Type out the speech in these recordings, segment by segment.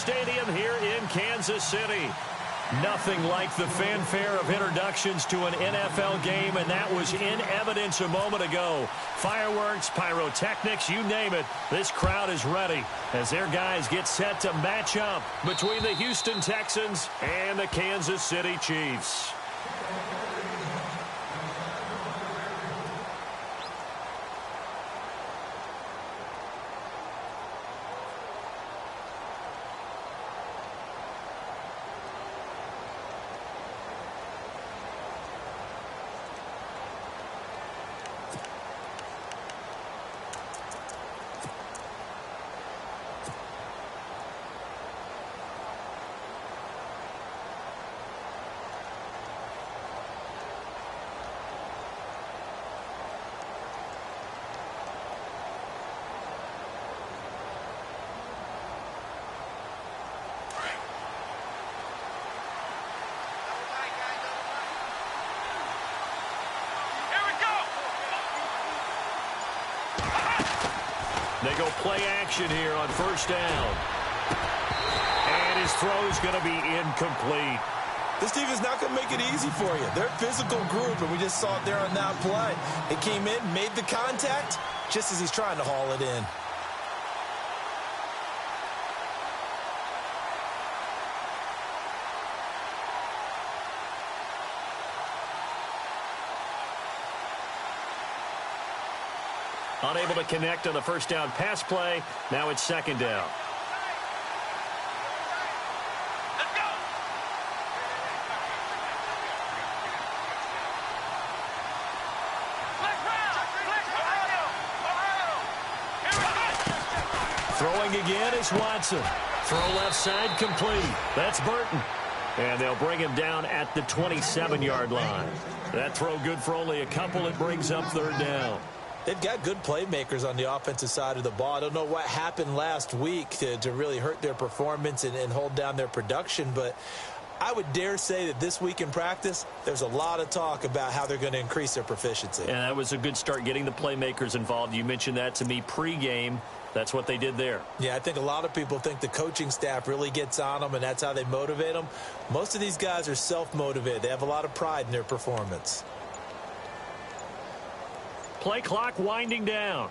Stadium here in Kansas City. Nothing like the fanfare of introductions to an NFL game, and that was in evidence a moment ago. Fireworks, pyrotechnics, you name it. This crowd is ready as their guys get set to match up between the Houston Texans and the Kansas City Chiefs. They go play action here on first down. And his throw's going to be incomplete. This defense is not going to make it easy for you. They're a physical group, and we just saw it there on that play. It came in, made the contact, just as he's trying to haul it in. Unable to connect on the first down pass play. Now it's second down. Let's go. Throwing again is Watson. Throw left side complete. That's Burton. And they'll bring him down at the 27-yard line. That throw good for only a couple. It brings up third down. They've got good playmakers on the offensive side of the ball. I don't know what happened last week to really hurt their performance and hold down their production, but I would dare say that this week in practice, there's a lot of talk about how they're going to increase their proficiency. And that was a good start getting the playmakers involved. You mentioned that to me pregame. That's what they did there. Yeah, I think a lot of people think the coaching staff really gets on them, and that's how they motivate them. Most of these guys are self-motivated. They have a lot of pride in their performance. Play clock winding down.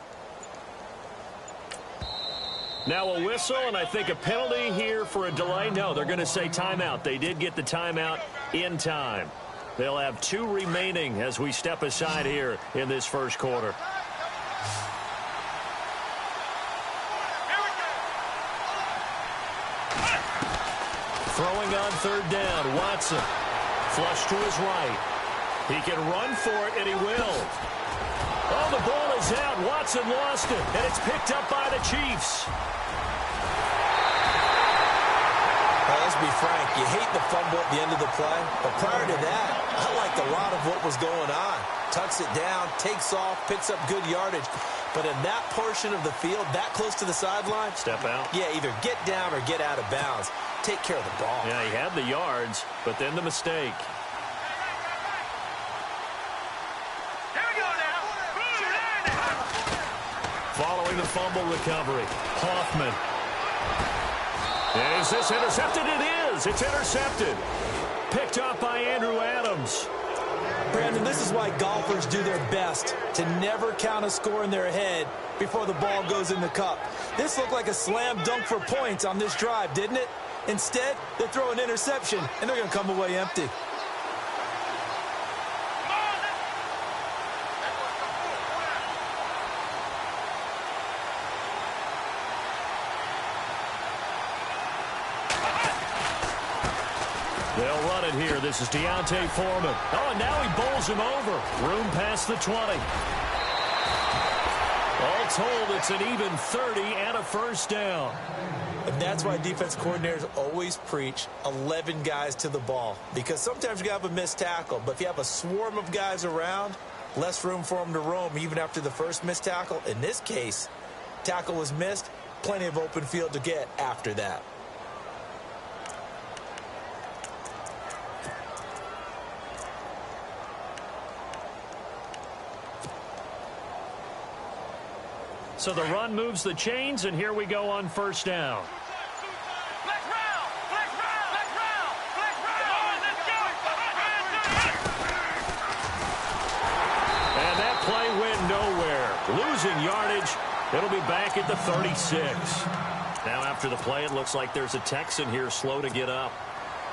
Now a whistle, and I think a penalty here for a delay. No, they're going to say timeout. They did get the timeout in time. They'll have 2 remaining as we step aside here in this first quarter. Throwing on third down, Watson. Flush to his right. He can run for it, and he will. Oh, the ball is out. Watson lost it, and it's picked up by the Chiefs. Well, let's be frank. You hate the fumble at the end of the play, but prior to that, I liked a lot of what was going on. Tucks it down, takes off, picks up good yardage. But in that portion of the field, that close to the sideline, step out. Yeah, either get down or get out of bounds. Take care of the ball. Yeah, he had the yards, but then the mistake. Following the fumble recovery, Hoffman. Is this intercepted? It is. It's intercepted. Picked up by Andrew Adams. Brandon, this is why golfers do their best to never count a score in their head before the ball goes in the cup. This looked like a slam dunk for points on this drive, didn't it? Instead, they throw an interception, and they're going to come away empty. They'll run it here. This is Deontay Foreman. Oh, and now he bowls him over. Room past the 20. All told, it's an even 30 and a first down. And that's why defense coordinators always preach 11 guys to the ball. Because sometimes you have a missed tackle, but if you have a swarm of guys around, less room for them to roam even after the first missed tackle. In this case, tackle was missed, plenty of open field to get after that. So the run moves the chains, and here we go on first down. Let's losing yardage. It'll be back at the 36. Now after the play, it looks like there's a Texan here slow to get up.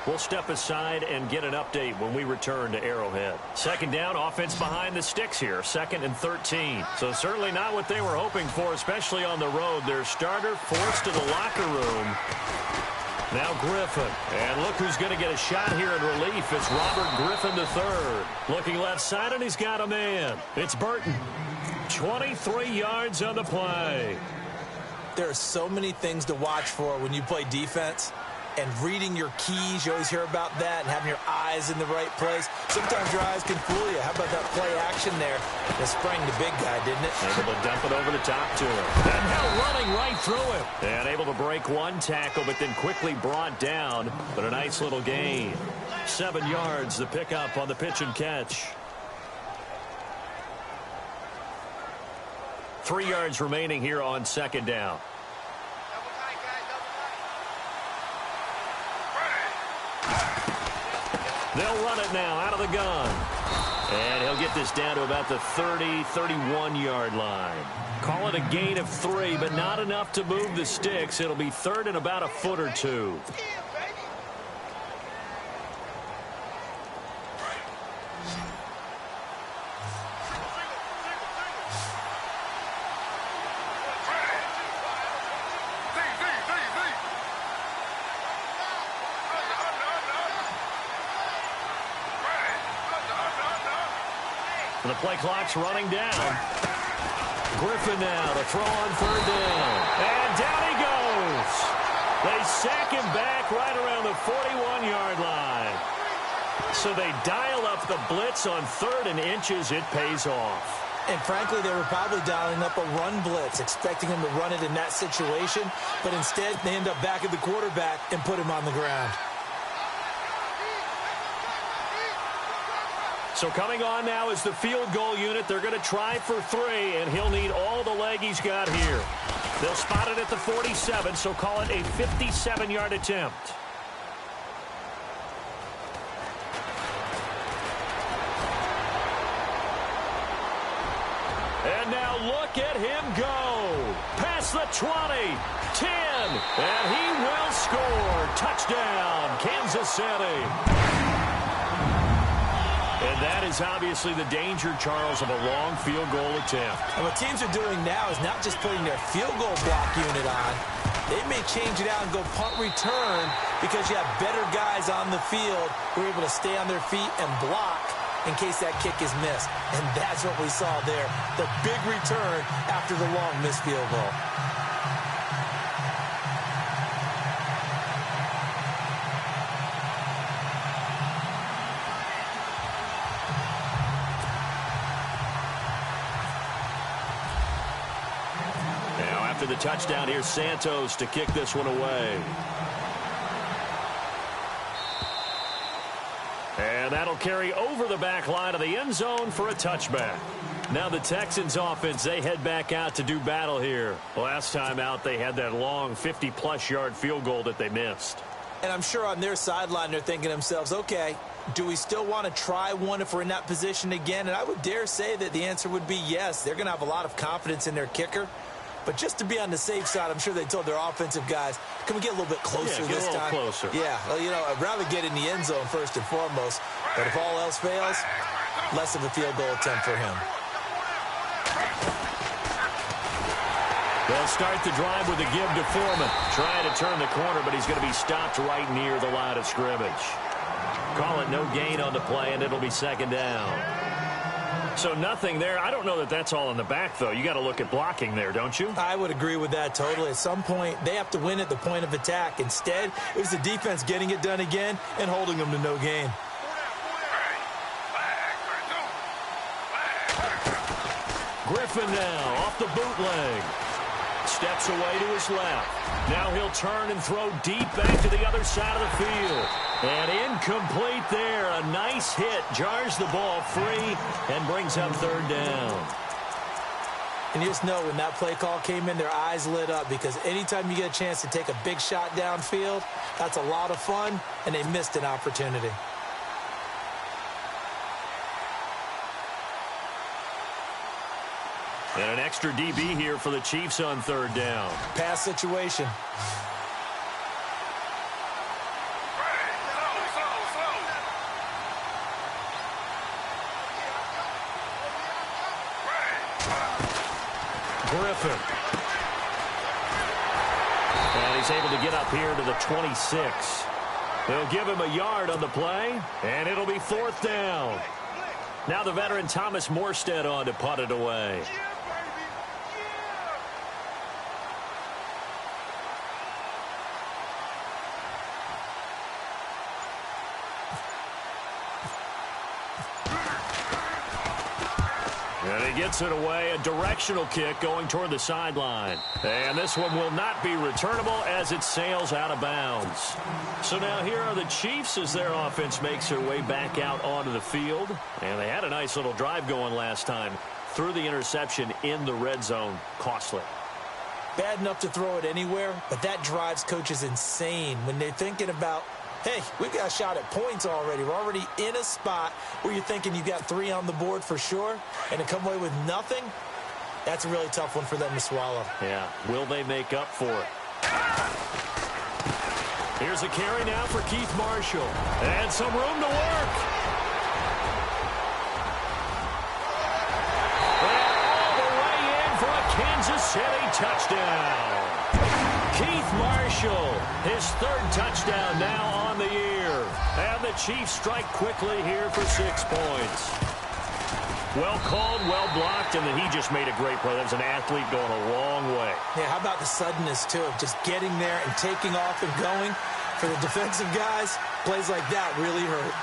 We'll step aside and get an update when we return to Arrowhead. Second down, offense behind the sticks here. 2nd and 13. So certainly not what they were hoping for, especially on the road. Their starter forced to the locker room. Now Griffin. And look who's going to get a shot here in relief. It's Robert Griffin III. Looking left side, and he's got a man. It's Burton. 23 yards on the play. There are so many things to watch for when you play defense. And reading your keys, you always hear about that, and having your eyes in the right place. Sometimes your eyes can fool you. How about that play action there? It sprang the big guy, didn't it? Able to dump it over the top to him. And now running right through him. And able to break one tackle, but then quickly brought down. But a nice little gain. 7 yards, the pickup on the pitch and catch. 3 yards remaining here on second down. They'll run it now out of the gun. And he'll get this down to about the 30, 31-yard line. Call it a gain of 3, but not enough to move the sticks. It'll be 3rd and about a foot or 2. And the play clock's running down. Griffin now to throw on 3rd down. And down he goes. They sack him back right around the 41-yard line. So they dial up the blitz on 3rd and inches. It pays off. And frankly, they were probably dialing up a run blitz, expecting him to run it in that situation. But instead, they end up back at the quarterback and put him on the ground. So coming on now is the field goal unit. They're going to try for 3, and he'll need all the leg he's got here. They'll spot it at the 47, so call it a 57-yard attempt. And now look at him go. Past the 20, 10, and he will score. Touchdown, Kansas City. And that is obviously the danger, Charles, of a long field goal attempt. And what teams are doing now is not just putting their field goal block unit on. They may change it out and go punt return because you have better guys on the field who are able to stay on their feet and block in case that kick is missed. And that's what we saw there, the big return after the long missed field goal. The touchdown, here's Santos to kick this one away. And that'll carry over the back line of the end zone for a touchback. Now the Texans offense, they head back out to do battle here. Last time out, they had that long 50-plus yard field goal that they missed. And I'm sure on their sideline, they're thinking to themselves, okay, do we still want to try one if we're in that position again? And I would dare say that the answer would be yes. They're going to have a lot of confidence in their kicker. But just to be on the safe side, I'm sure they told their offensive guys, can we get a little bit closer this time? Closer. Yeah, well, you know, I'd rather get in the end zone first and foremost. But if all else fails, less of a field goal attempt for him. They'll start the drive with a give to Foreman. Trying to turn the corner, but he's going to be stopped right near the line of scrimmage. Call it no gain on the play, and it'll be 2nd down. So nothing there. I don't know that that's all in the back, though. You got to look at blocking there, don't you? I would agree with that totally. At some point, they have to win at the point of attack. Instead, it was the defense getting it done again and holding them to no gain. Griffin now off the bootleg. Steps away to his left. Now he'll turn and throw deep back to the other side of the field. And incomplete there. A nice hit. Jars the ball free and brings up 3rd down. And you just know when that play call came in, their eyes lit up because anytime you get a chance to take a big shot downfield, that's a lot of fun, and they missed an opportunity. And an extra DB here for the Chiefs on third down. Pass situation. Griffin. And he's able to get up here to the 26. They'll give him a yard on the play, and it'll be fourth down. Now the veteran Thomas Morstead on to punt it away. And he gets it away, a directional kick going toward the sideline. And this one will not be returnable as it sails out of bounds. So now here are the Chiefs as their offense makes their way back out onto the field. And they had a nice little drive going last time. Threw the interception in the red zone. Costly. Bad enough to throw it anywhere, but that drives coaches insane when they're thinking about, hey, we've got a shot at points already. We're already in a spot where you're thinking you got 3 on the board for sure, and to come away with nothing, that's a really tough one for them to swallow. Yeah, will they make up for it? Here's a carry now for Keith Marshall. And some room to work. And all the way in for a Kansas City touchdown. Keith Marshall, his third touchdown now on the year. And the Chiefs strike quickly here for 6 points. Well called, well blocked, and then he just made a great play. That was an athlete going a long way. Yeah, how about the suddenness, too, of just getting there and taking off and going? For the defensive guys, plays like that really hurt.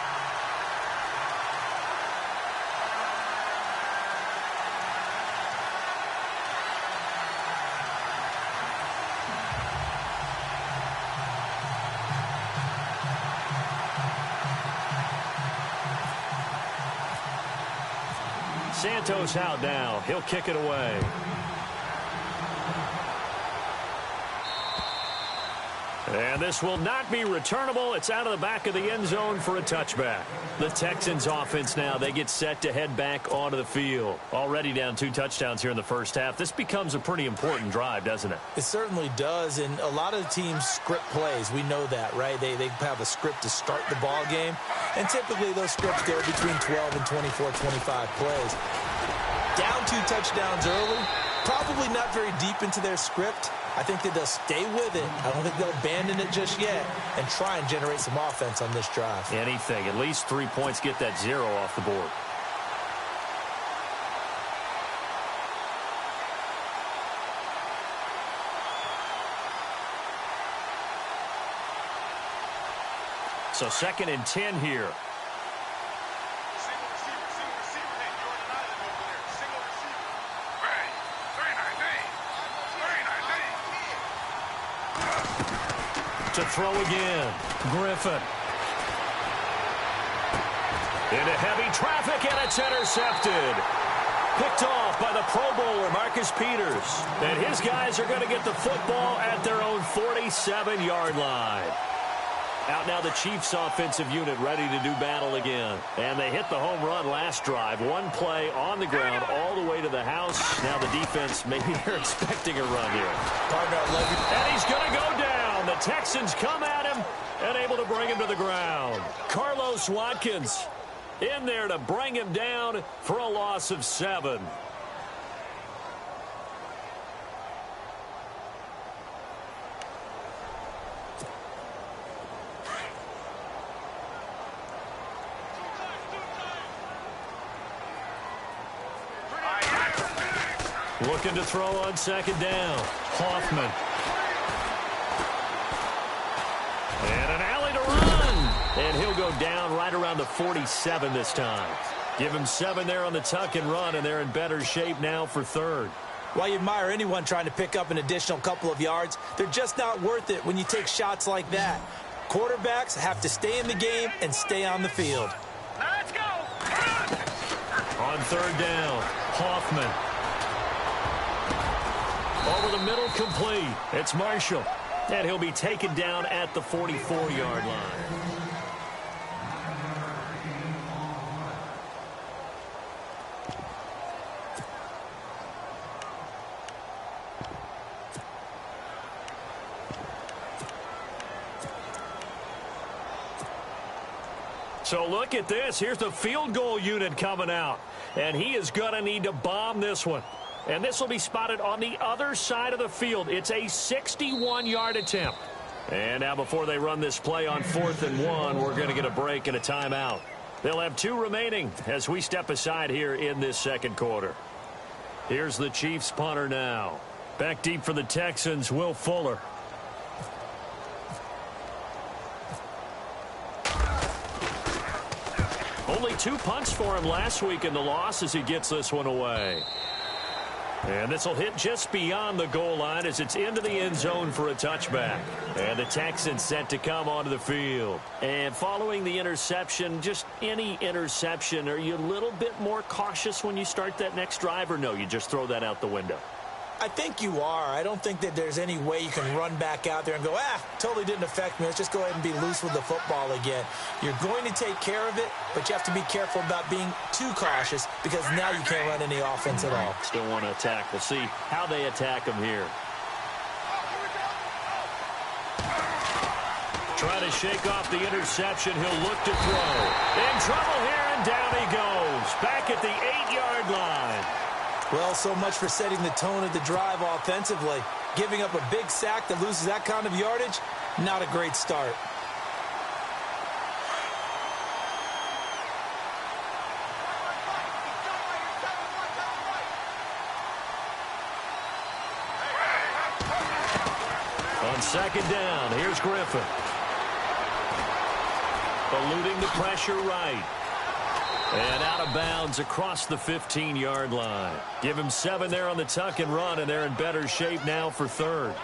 Santos out now. He'll kick it away. And this will not be returnable. It's out of the back of the end zone for a touchback. The Texans offense now, they get set to head back onto the field. Already down 2 touchdowns here in the first half. This becomes a pretty important drive, doesn't it? It certainly does, and a lot of the teams script plays. We know that, right? They have a script to start the ball game, and typically those scripts go between 12 and 24, 25 plays. Down 2 touchdowns early, probably not very deep into their script. I think that they'll stay with it. I don't think they'll abandon it just yet and try and generate some offense on this drive. Anything. At least 3 points, get that 0 off the board. So 2nd and 10 here. To throw again. Griffin. Into heavy traffic, and it's intercepted. Picked off by the Pro Bowler, Marcus Peters. And his guys are going to get the football at their own 47-yard line. Out now the Chiefs offensive unit ready to do battle again. And they hit the home run last drive. 1 play on the ground all the way to the house. Now the defense, maybe they're expecting a run here. And he's going to go down. The Texans come at him and able to bring him to the ground. Carlos Watkins in there to bring him down for a loss of 7. Looking to throw on 2nd down. Hoffman. And an alley to run. And he'll go down right around the 47 this time. Give him 7 there on the tuck and run, and they're in better shape now for 3rd. While you admire anyone trying to pick up an additional couple of yards, they're just not worth it when you take shots like that. Quarterbacks have to stay in the game and stay on the field. Let's go. On 3rd down, Hoffman. Over the middle, complete. It's Marshall. And he'll be taken down at the 44-yard line. So look at this. Here's the field goal unit coming out. And he is going to need to bomb this one. And this will be spotted on the other side of the field. It's a 61-yard attempt. And now before they run this play on 4th and 1, we're going to get a break and a timeout. They'll have 2 remaining as we step aside here in this second quarter. Here's the Chiefs punter now. Back deep for the Texans, Will Fuller. Only 2 punts for him last week in the loss as he gets this one away. And this will hit just beyond the goal line as it's into the end zone for a touchback. And the Texans set to come onto the field. And following the interception, just any interception, are you a little bit more cautious when you start that next drive, or no, you just throw that out the window? I think you are. I don't think that there's any way you can run back out there and go, totally didn't affect me. Let's just go ahead and be loose with the football again. You're going to take care of it, but you have to be careful about being too cautious because now you can't run any offense at all. Still want to attack. We'll see how they attack him here. Trying to shake off the interception. He'll look to throw. In trouble here, and down he goes. Back at the 8-yard line. Well, so much for setting the tone of the drive offensively. Giving up a big sack that loses that kind of yardage, not a great start. On second down, here's Griffin. Eluding the pressure right. And out of bounds across the 15-yard line. Give him 7 there on the tuck and run, and they're in better shape now for 3rd.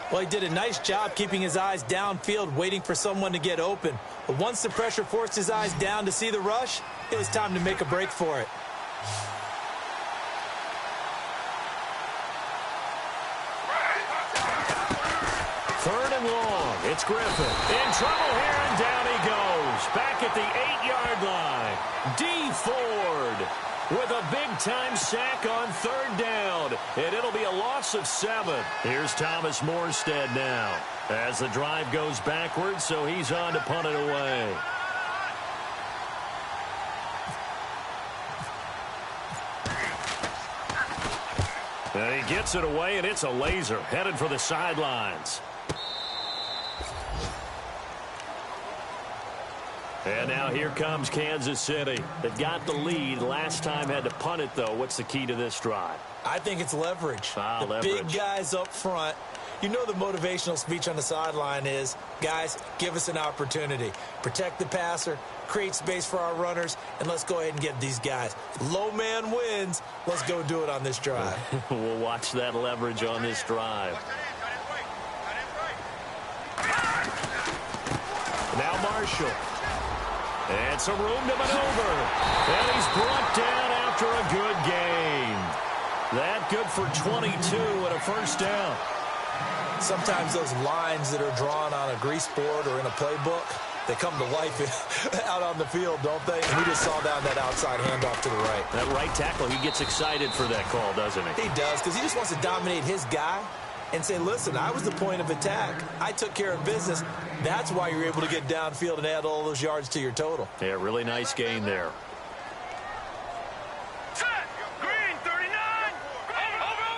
Well, he did a nice job keeping his eyes downfield, waiting for someone to get open. But once the pressure forced his eyes down to see the rush, it was time to make a break for it. Third and long. It's Griffin. In trouble here, and down he goes. Back at the 8-yard line. D. Ford with a big-time sack on 3rd down. And it'll be a loss of 7. Here's Thomas Morstead now. As the drive goes backwards, so he's on to punt it away. And he gets it away, and it's a laser. Headed for the sidelines. And now here comes Kansas City. They've got the lead. Last time had to punt it, though. What's the key to this drive? I think it's leverage. Leverage. Big guys up front. You know the motivational speech on the sideline is, guys, give us an opportunity. Protect the passer, create space for our runners, and let's go ahead and get these guys. Low man wins. Let's go do it on this drive. We'll watch that leverage on this drive. Now Marshall. And some room to maneuver. And he's brought down after a good gain. That good for 22 and a first down. Sometimes those lines that are drawn on a grease board or in a playbook, they come to life out on the field, don't they? And we just saw down that outside handoff to the right. That right tackle, he gets excited for that call, doesn't he? He does, because he just wants to dominate his guy and say, listen, I was the point of attack. I took care of business. That's why you're able to get downfield and add all those yards to your total. Yeah, really nice gain there. Set. Green, 39. Over.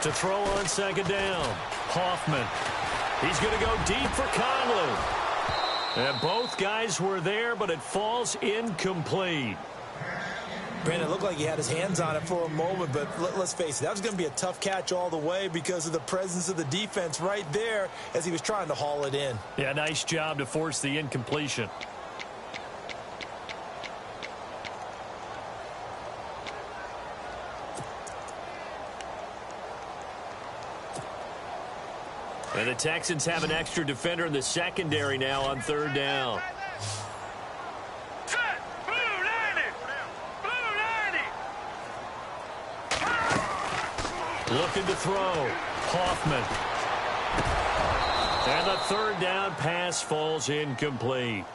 To throw on second down, Hoffman. He's going to go deep for Conley. And both guys were there, but it falls incomplete. Brandon, it looked like he had his hands on it for a moment, but let's face it, that was going to be a tough catch all the way because of the presence of the defense right there as he was trying to haul it in. Yeah, nice job to force the incompletion. And the Texans have an extra defender in the secondary now on 3rd down. Looking to throw. Hoffman. And the 3rd down pass falls incomplete.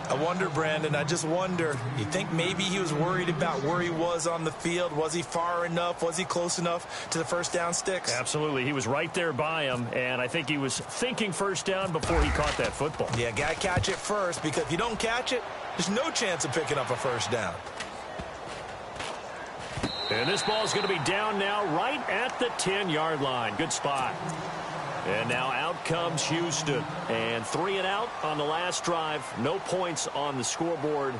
I wonder, Brandon, I just wonder, you think maybe he was worried about where he was on the field? Was he far enough? Was he close enough to the first down sticks? Absolutely. He was right there by him, and I think he was thinking first down before he caught that football. Yeah, got to catch it first, because if you don't catch it, there's no chance of picking up a first down. And this ball is going to be down now right at the 10-yard line. Good spot. And now out comes Houston. And 3 and out on the last drive. No points on the scoreboard. A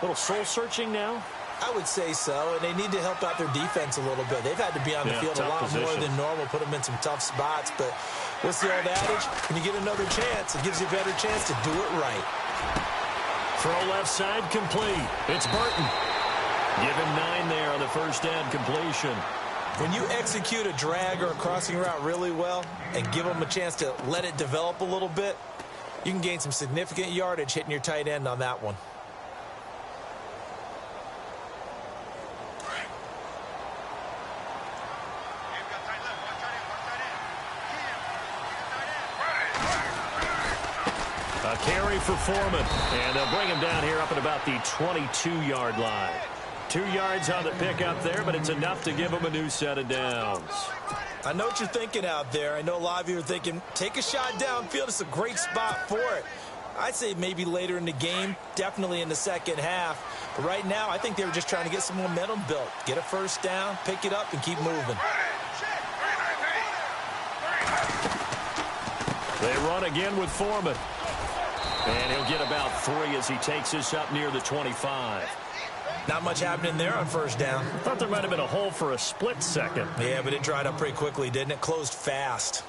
little soul-searching now? I would say so, and they need to help out their defense a little bit. They've had to be on the field a lot more than normal, put them in some tough spots. But what's the old adage? When you get another chance, it gives you a better chance to do it right. Throw left side complete. It's Burton. Give him 9 there on the first down completion. When you execute a drag or a crossing route really well and give them a chance to let it develop a little bit, you can gain some significant yardage hitting your tight end on that one. A carry for Foreman, and they'll bring him down here up at about the 22-yard line. 2 yards on the pickup there, but it's enough to give him a new set of downs. I know what you're thinking out there. I know a lot of you are thinking, take a shot downfield. It's a great spot for it. I'd say maybe later in the game, definitely in the second half. But right now, I think they were just trying to get some momentum built. Get a first down, pick it up, and keep moving. They run again with Foreman. And he'll get about 3 as he takes this up near the 25. Not much happening there on first down. Thought there might have been a hole for a split second. Yeah, but it dried up pretty quickly, didn't it? Closed fast.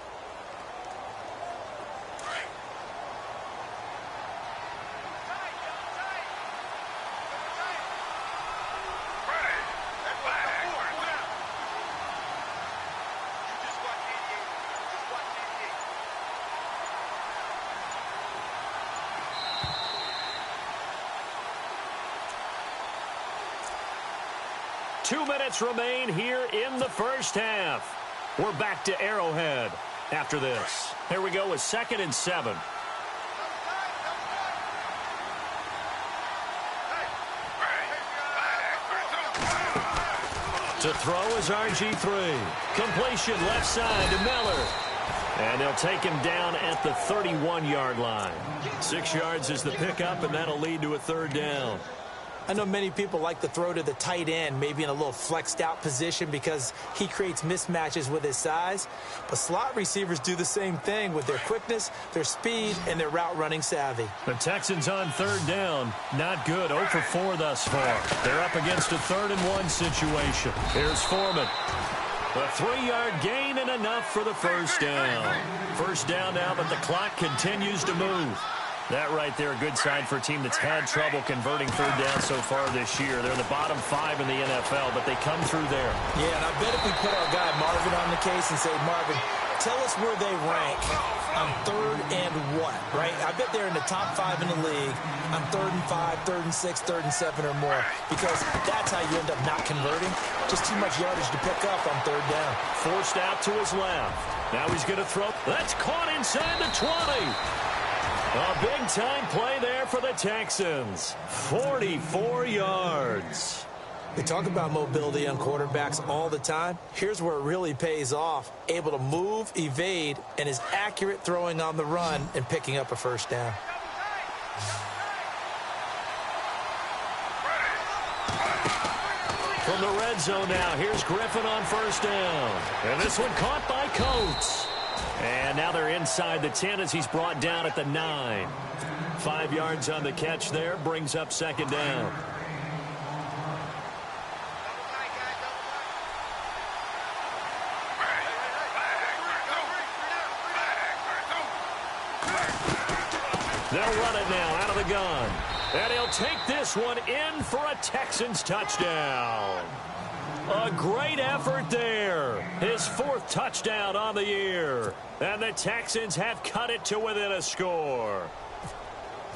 Two minutes remain here in the first half. We're back to Arrowhead after this. Here we go with 2nd and 7. To throw is RG3. Completion left side to Miller. And they'll take him down at the 31-yard line. 6 yards is the pickup, and that'll lead to a 3rd down. I know many people like to throw to the tight end, maybe in a little flexed out position because he creates mismatches with his size. But slot receivers do the same thing with their quickness, their speed, and their route running savvy. The Texans on 3rd down. Not good. 0 for 4 thus far. They're up against a 3rd and 1 situation. Here's Foreman. A 3-yard gain and enough for the first down. First down now, but the clock continues to move. That right there, a good sign for a team that's had trouble converting 3rd down so far this year. They're in the bottom 5 in the NFL, but they come through there. Yeah, and I bet if we put our guy Marvin on the case and say, Marvin, tell us where they rank on 3rd and what, right? I bet they're in the top 5 in the league on 3rd and 5, 3rd and 6, 3rd and 7 or more, because that's how you end up not converting. Just too much yardage to pick up on 3rd down. Forced out to his left. Now he's going to throw. That's caught inside the 20. A big-time play there for the Texans. 44 yards. We talk about mobility on quarterbacks all the time. Here's where it really pays off. Able to move, evade, and is accurate throwing on the run and picking up a first down. From the red zone now, here's Griffin on first down. And this one caught by Coates. And now they're inside the 10 as he's brought down at the 9. 5 yards on the catch there, brings up 2nd down. They'll run it now out of the gun. And he'll take this one in for a Texans touchdown. A great effort there. His 4th touchdown on the year. And the Texans have cut it to within a score.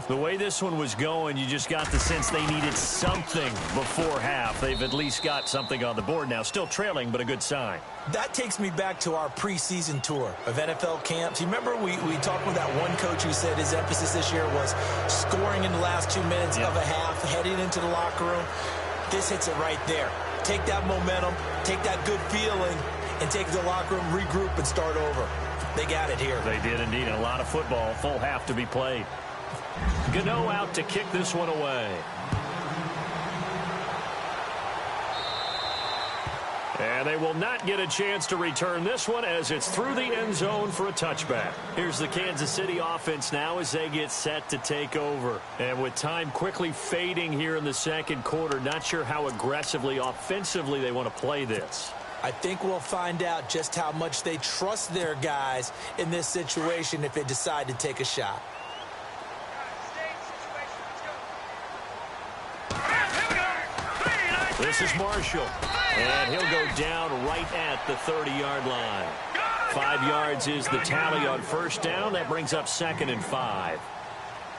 The way this one was going, you just got the sense they needed something before half. They've at least got something on the board now. Still trailing, but a good sign. That takes me back to our preseason tour of NFL camps. You remember we talked with that one coach who said his emphasis this year was scoring in the last 2 minutes of a half, heading into the locker room. This hits it right there. Take that momentum, take that good feeling, and take it to the locker room, regroup, and start over. They got it here. They did indeed. A lot of football, full half to be played. Gano out to kick this one away. And they will not get a chance to return this one as it's through the end zone for a touchback. Here's the Kansas City offense now as they get set to take over. And with time quickly fading here in the second quarter, not sure how aggressively, offensively they want to play this. I think we'll find out just how much they trust their guys in this situation if they decide to take a shot. This is Marshall, and he'll go down right at the 30-yard line. 5 yards is the tally on first down. That brings up 2nd and 5.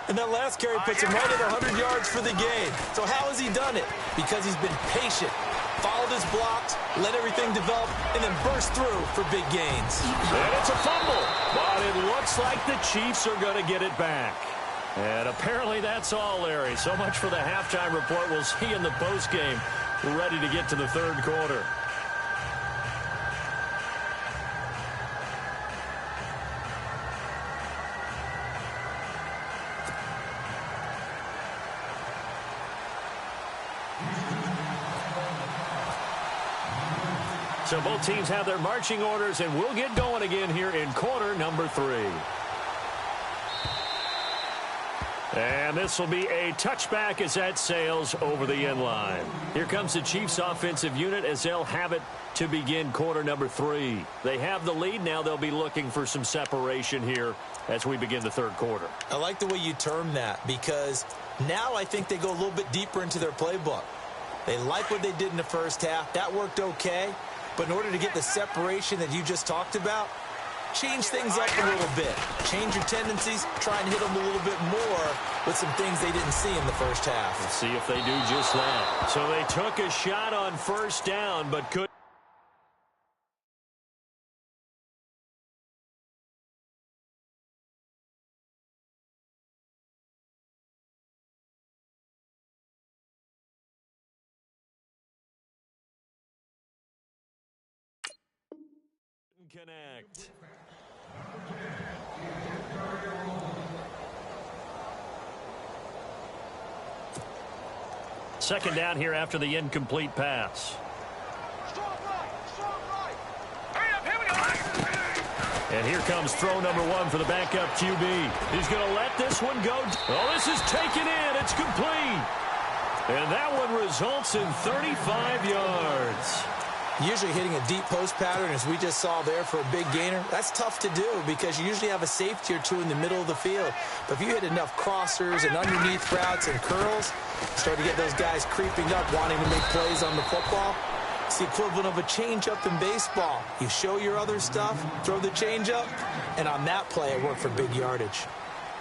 And that last carry puts him right at 100 yards for the game. So how has he done it? Because he's been patient, followed his blocks, let everything develop, and then burst through for big gains. And it's a fumble, but it looks like the Chiefs are going to get it back. And apparently that's all, Larry. So much for the halftime report. We'll see in the postgame. We're ready to get to the third quarter. So both teams have their marching orders, and we'll get going again here in quarter number 3. And this will be a touchback as that sails over the end line. Here comes the Chiefs offensive unit as they'll have it to begin quarter number 3. They have the lead. Now they'll be looking for some separation here as we begin the third quarter. I like the way you term that because now I think they go a little bit deeper into their playbook. They like what they did in the first half. That worked okay. But in order to get the separation that you just talked about, change things up a little bit. Change your tendencies. Try and hit them a little bit more with some things they didn't see in the first half. Let's see if they do just that. So they took a shot on first down, but couldn't connect. Second down here after the incomplete pass. And here comes throw number 1 for the backup QB. He's going to let this one go. Oh, this is taken in. It's complete. And that one results in 35 yards. Usually hitting a deep post pattern, as we just saw there for a big gainer, that's tough to do because you usually have a safety or two in the middle of the field. But if you hit enough crossers and underneath routes and curls, start to get those guys creeping up, wanting to make plays on the football. It's the equivalent of a changeup in baseball. You show your other stuff, throw the changeup, and on that play, it worked for big yardage.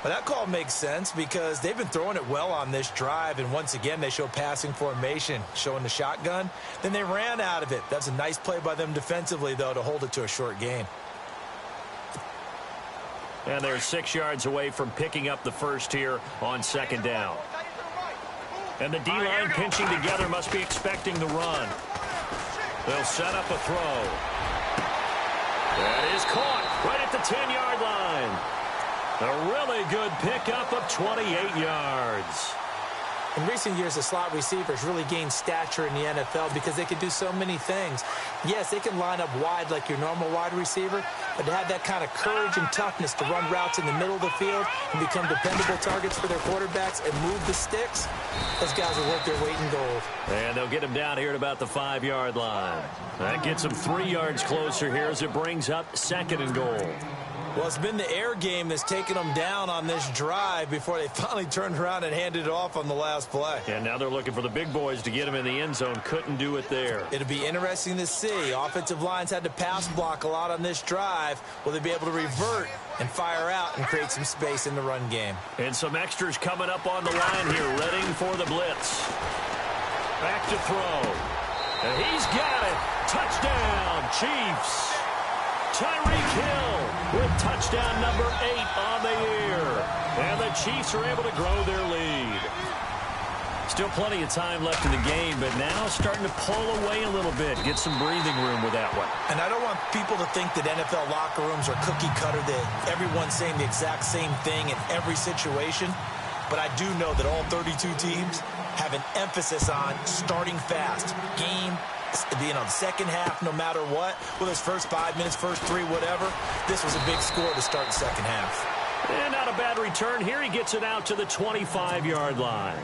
Well, that call makes sense because they've been throwing it well on this drive, and once again, they show passing formation, showing the shotgun. Then they ran out of it. That's a nice play by them defensively, though, to hold it to a short gain. And they're 6 yards away from picking up the first here on second down. And the D-line pinching together must be expecting the run. They'll set up a throw. That is caught right at the 10-yard line. A really good pickup of 28 yards. In recent years, the slot receivers really gained stature in the NFL because they can do so many things. Yes, they can line up wide like your normal wide receiver, but to have that kind of courage and toughness to run routes in the middle of the field and become dependable targets for their quarterbacks and move the sticks, those guys will worth their weight in gold. And they'll get him down here at about the 5-yard line. That gets him 3 yards closer here as it brings up 2nd and goal. Well, it's been the air game that's taken them down on this drive before they finally turned around and handed it off on the last play. And now they're looking for the big boys to get them in the end zone. Couldn't do it there. It'll be interesting to see. Offensive lines had to pass block a lot on this drive. Will they be able to revert and fire out and create some space in the run game? And some extras coming up on the line here, ready for the blitz. Back to throw. And he's got it. Touchdown, Chiefs. Tyreek Hill with touchdown number 8 on the year. And the Chiefs are able to grow their lead. Still plenty of time left in the game, but now starting to pull away a little bit. Get some breathing room with that one. And I don't want people to think that NFL locker rooms are cookie cutter, that everyone's saying the exact same thing in every situation. But I do know that all 32 teams have an emphasis on starting fast. The second half, no matter what, whether it's first 5 minutes, first 3, whatever, this was a big score to start the second half. And not a bad return here. He gets it out to the 25-yard line.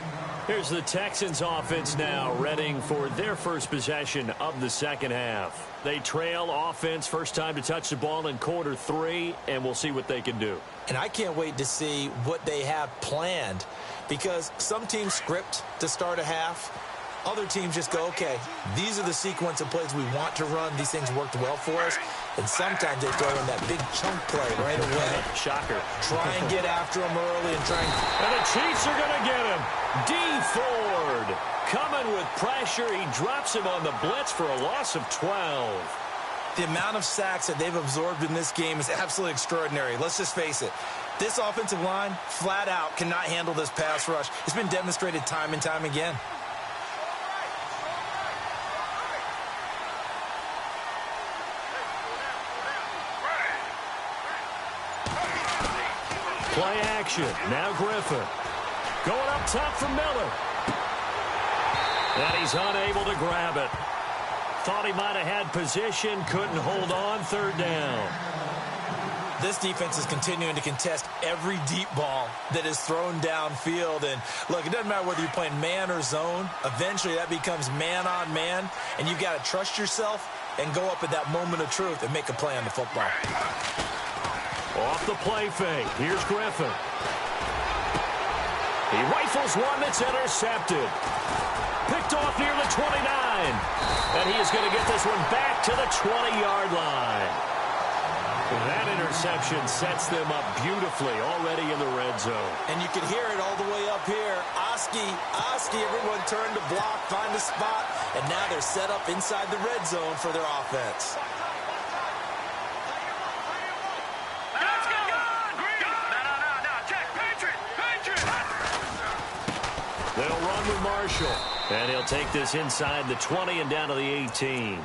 Here's the Texans offense now, readying for their first possession of the second half. They trail offense, first time to touch the ball in quarter 3, and we'll see what they can do. And I can't wait to see what they have planned, because some teams script to start a half. Other teams just go, okay, these are the sequence of plays we want to run. These things worked well for us. And sometimes they throw in that big chunk play right away. Shocker. Try and get after him early and try and... And the Chiefs are going to get him. D. Ford coming with pressure. He drops him on the blitz for a loss of 12. The amount of sacks that they've absorbed in this game is absolutely extraordinary. Let's just face it. This offensive line, flat out, cannot handle this pass rush. It's been demonstrated time and time again. Play action. Now Griffin. Going up top for Miller. And he's unable to grab it. Thought he might have had position. Couldn't hold on. Third down. This defense is continuing to contest every deep ball that is thrown downfield. And, look, it doesn't matter whether you're playing man or zone. Eventually, that becomes man on man. And you've got to trust yourself and go up at that moment of truth and make a play on the football. Off the play fake. Here's Griffin. He rifles one that's intercepted. Picked off near the 29. And he is going to get this one back to the 20-yard line. That interception sets them up beautifully already in the red zone. And you can hear it all the way up here. Oski, everyone turned to block, find a spot, and now they're set up inside the red zone for their offense. They'll run with Marshall. And he'll take this inside the 20 and down to the 18.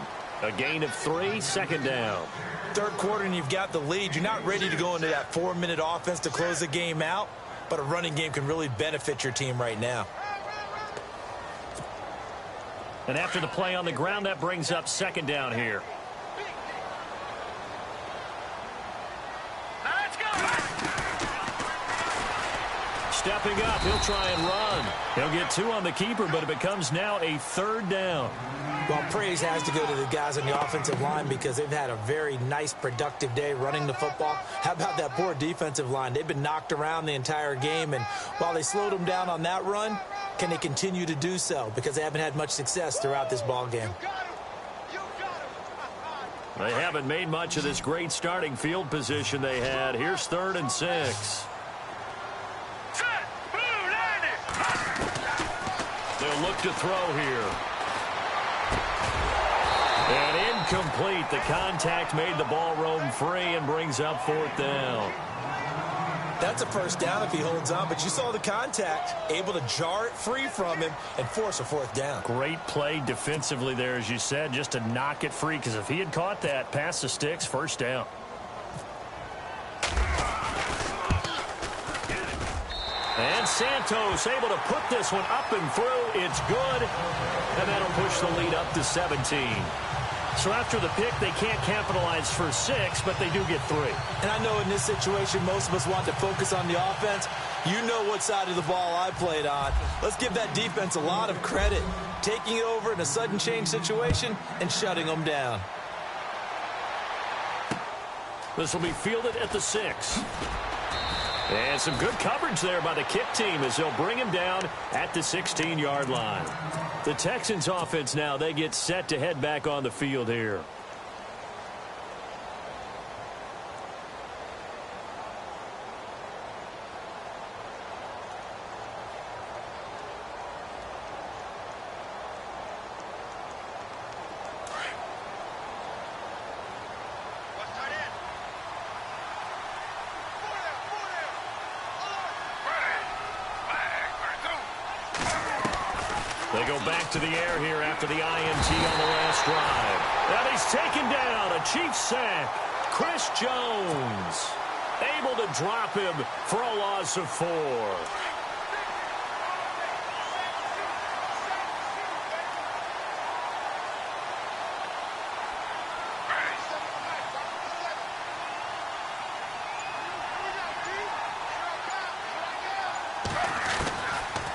A gain of 3, second down. Third quarter and you've got the lead. You're not ready to go into that 4-minute offense to close the game out, but a running game can really benefit your team right now. And after the play on the ground, that brings up second down here. Stepping up, he'll try and run. He'll get 2 on the keeper, but it becomes now a third down. Well, praise has to go to the guys on the offensive line because they've had a very nice, productive day running the football. How about that poor defensive line? They've been knocked around the entire game, and while they slowed them down on that run, can they continue to do so? Because they haven't had much success throughout this ball game. They haven't made much of this great starting field position they had. Here's 3rd and 6. They'll look to throw here. And incomplete. The contact made the ball roam free and brings up 4th down. That's a first down if he holds on, but you saw the contact, able to jar it free from him and force a 4th down. Great play defensively there, as you said, just to knock it free, because if he had caught that, past the sticks, first down. And Santos able to put this one up and through. It's good. And that'll push the lead up to 17. So after the pick, they can't capitalize for 6, but they do get 3. And I know in this situation, most of us want to focus on the offense. You know what side of the ball I played on. Let's give that defense a lot of credit. Taking it over in a sudden change situation and shutting them down. This will be fielded at the 6. And some good coverage there by the kick team as they'll bring him down at the 16-yard line. The Texans offense now, they get set to head back on the field here. They go back to the air here after the INT on the last drive. And he's taken down, a Chiefs sack. Chris Jones able to drop him for a loss of 4.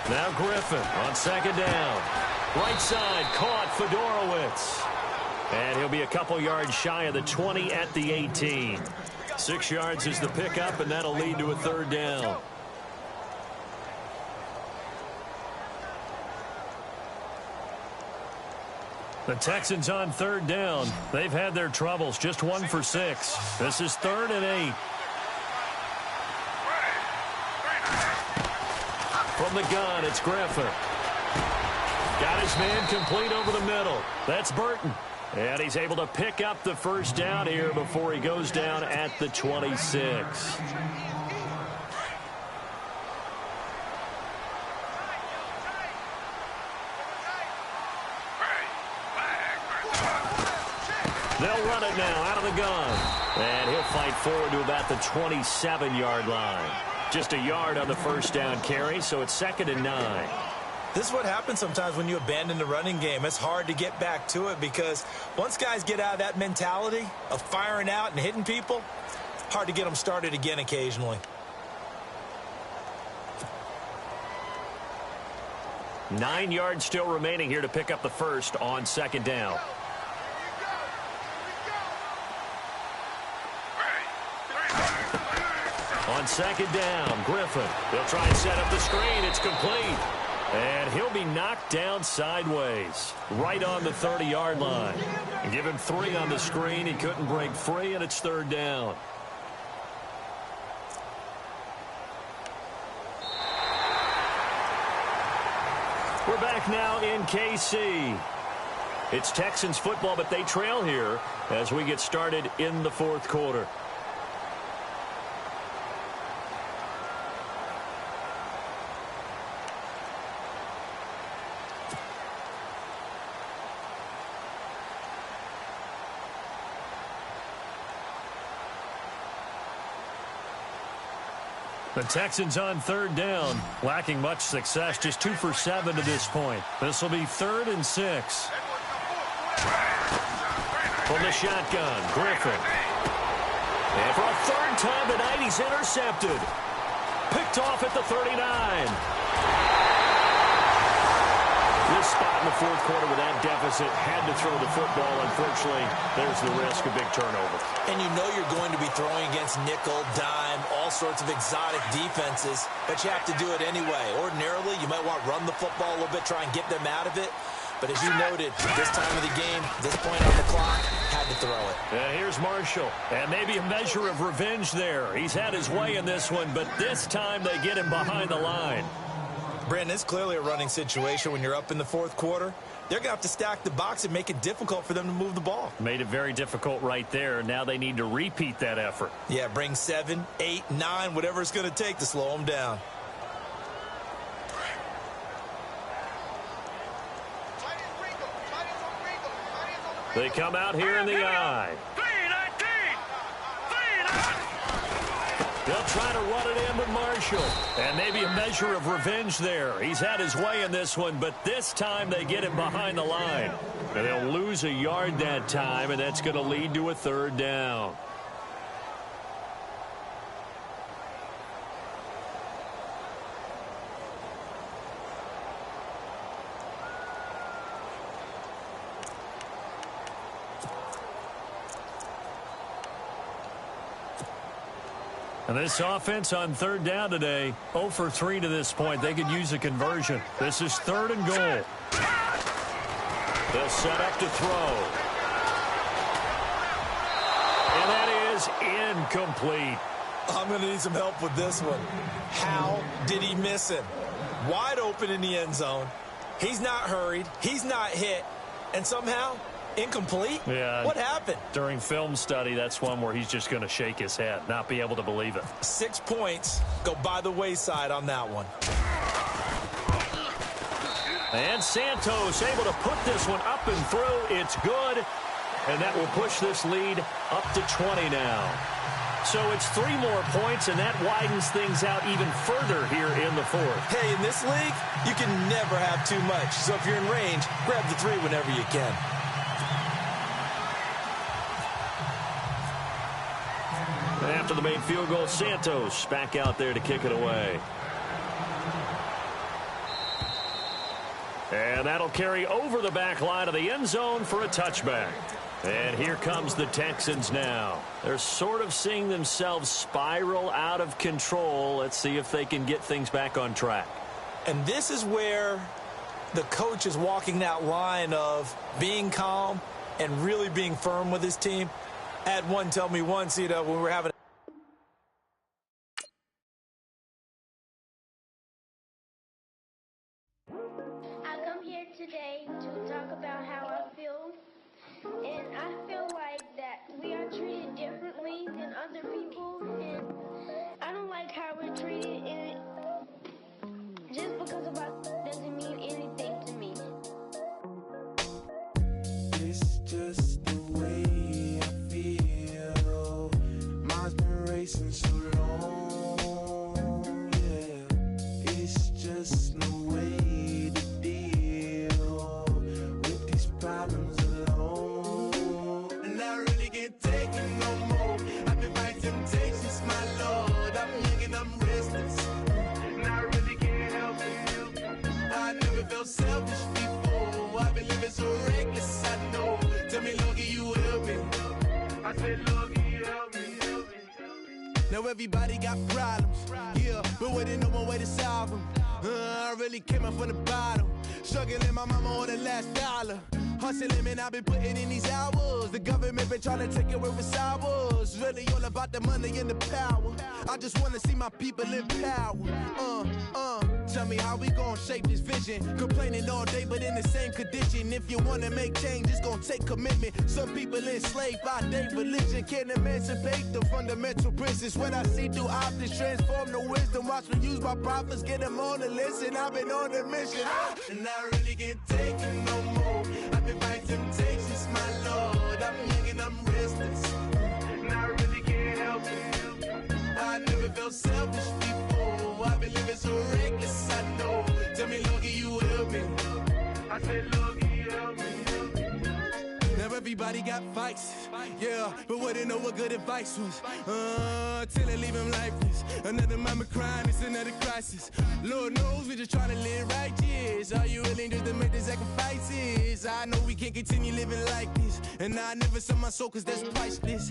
Now Griffin on second down. Right side caught Fedorowicz. And he'll be a couple yards shy of the 20 at the 18. 6 yards is the pickup, and that'll lead to a third down. The Texans on third down. They've had their troubles. Just 1 for 6. This is 3rd and 8. From the gun, it's Griffin. Got his man complete over the middle. That's Burton. And he's able to pick up the first down here before he goes down at the 26. They'll run it now out of the gun. And he'll fight forward to about the 27-yard line. Just a yard on the first down carry, so it's 2nd and 9. This is what happens sometimes when you abandon the running game. It's hard to get back to it because once guys get out of that mentality of firing out and hitting people, hard to get them started again occasionally. Nine yards still remaining here to pick up the first on second down. On second down, Griffin. They'll try and set up the screen. It's complete. And he'll be knocked down sideways, right on the 30-yard line. And give him 3 on the screen. He couldn't break free, and it's third down. We're back now in KC. It's Texans football, but they trail here as we get started in the fourth quarter. The Texans on third down, lacking much success, just 2 for 7 to this point. This will be 3rd and 6. From the shotgun, Griffin. And for a third time tonight, he's intercepted. Picked off at the 39. This spot in the fourth quarter with that deficit, had to throw the football. Unfortunately, there's the risk of big turnover. And you know you're going to be throwing against nickel, dime, all sorts of exotic defenses, but you have to do it anyway. Ordinarily, you might want to run the football a little bit, try and get them out of it. But as you noted, this time of the game, this point on the clock, had to throw it. And here's Marshall. And maybe a measure of revenge there. He's had his way in this one, but this time they get him behind the line. Brandon, it's clearly a running situation when you're up in the fourth quarter. They're going to have to stack the box and make it difficult for them to move the ball. Made it very difficult right there. Now they need to repeat that effort. Yeah, bring 7, 8, 9, whatever it's going to take to slow them down. They come out here in the eye. They'll try to run it in with Marshall. And maybe a measure of revenge there. He's had his way in this one, but this time they get him behind the line. And they'll lose a yard that time, and that's going to lead to a third down. And this offense on third down today, 0 for 3 to this point. They could use a conversion. This is 3rd and goal. They'll set up to throw. And that is incomplete. I'm going to need some help with this one. How did he miss him? Wide open in the end zone. He's not hurried. He's not hit. And somehow, incomplete? Yeah. What happened? During film study, that's one where he's just going to shake his head, not be able to believe it. 6 points go by the wayside on that one. And Santos able to put this one up and through. It's good. And that will push this lead up to 20 now. So it's 3 more points, and that widens things out even further here in the 4th. Hey, in this league, you can never have too much. So if you're in range, grab the 3 whenever you can. And after the made field goal, Santos back out there to kick it away. And that'll carry over the back line of the end zone for a touchback. And here comes the Texans now. They're sort of seeing themselves spiral out of control. Let's see if they can get things back on track. And this is where the coach is walking that line of being calm and really being firm with his team. I had one tell me once, when we were having I come here today to talk about how I feel. And I feel like that we are treated differently than other people, and I don't like how we're treated, and just because of us doesn't mean anything to me. It's just the way I feel. Mine's been racing so long, yeah. It's just no way to deal with these problems alone. Take it no more. I've been fighting temptations, my Lord. I'm young and I'm restless, and I really can't help it. I never felt selfish before. I've been living so reckless, I know. Tell me, Lord, can you help me? I said, Lord, can you help me? Now everybody got problems, yeah, but waiting no one way to solve them. I really came up from the bottom, struggling my mama on the last dollar. Hustling, man, I've been putting in these hours. The government been trying to take away what's ours. Really all about the money and the power. I just want to see my people in power. Tell me how we gon' shape this vision. Complaining all day, but in the same condition. If you wanna make change, it's gon' take commitment. Some people enslaved by their religion. Can't emancipate the fundamental principles. What I see through optics transform the wisdom. Watch me use my prophets, get them on the list, and I've been on a mission. And I really can't take it no more. I've been fighting temptations, my Lord. I'm young and I'm restless, and I really can't help it. I never felt selfish before. I've been living so reckless, I know. Tell me, Lord, can you help me? I said, Lord, can you help me? Now everybody got fights, yeah, but wouldn't know what good advice was. Till they leave him lifeless. Another mama crying, it's another crisis. Lord knows we just trying to live righteous. Are you willing to make the sacrifices? I know we can't continue living like this, and I never sell my soul cause that's priceless.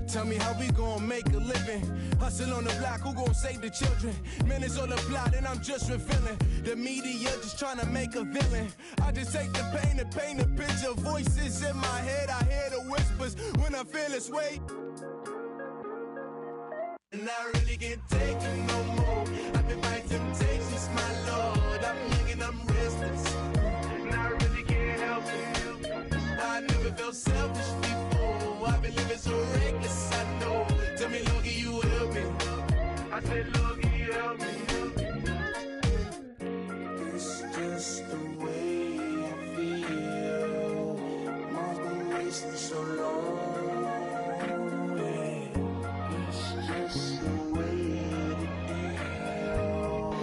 Tell me how we gon' make a living. Hustle on the block, who gon' save the children? Man, it's all a plot and I'm just revealing. The media just trying to make a villain. I just take the pain and paint a picture. Voices in my head, I hear the whispers when I feel this way. And I really can't take it no more. I've been fighting temptations, my Lord. I'm young and I'm restless, and I really can't help it. I never felt selfish before. I've been living so reckless, I know. Tell me, Lord, can you help me? I said, Lord, can you help me? It's just the way I feel. Mine's been racing so long. Just the way to deal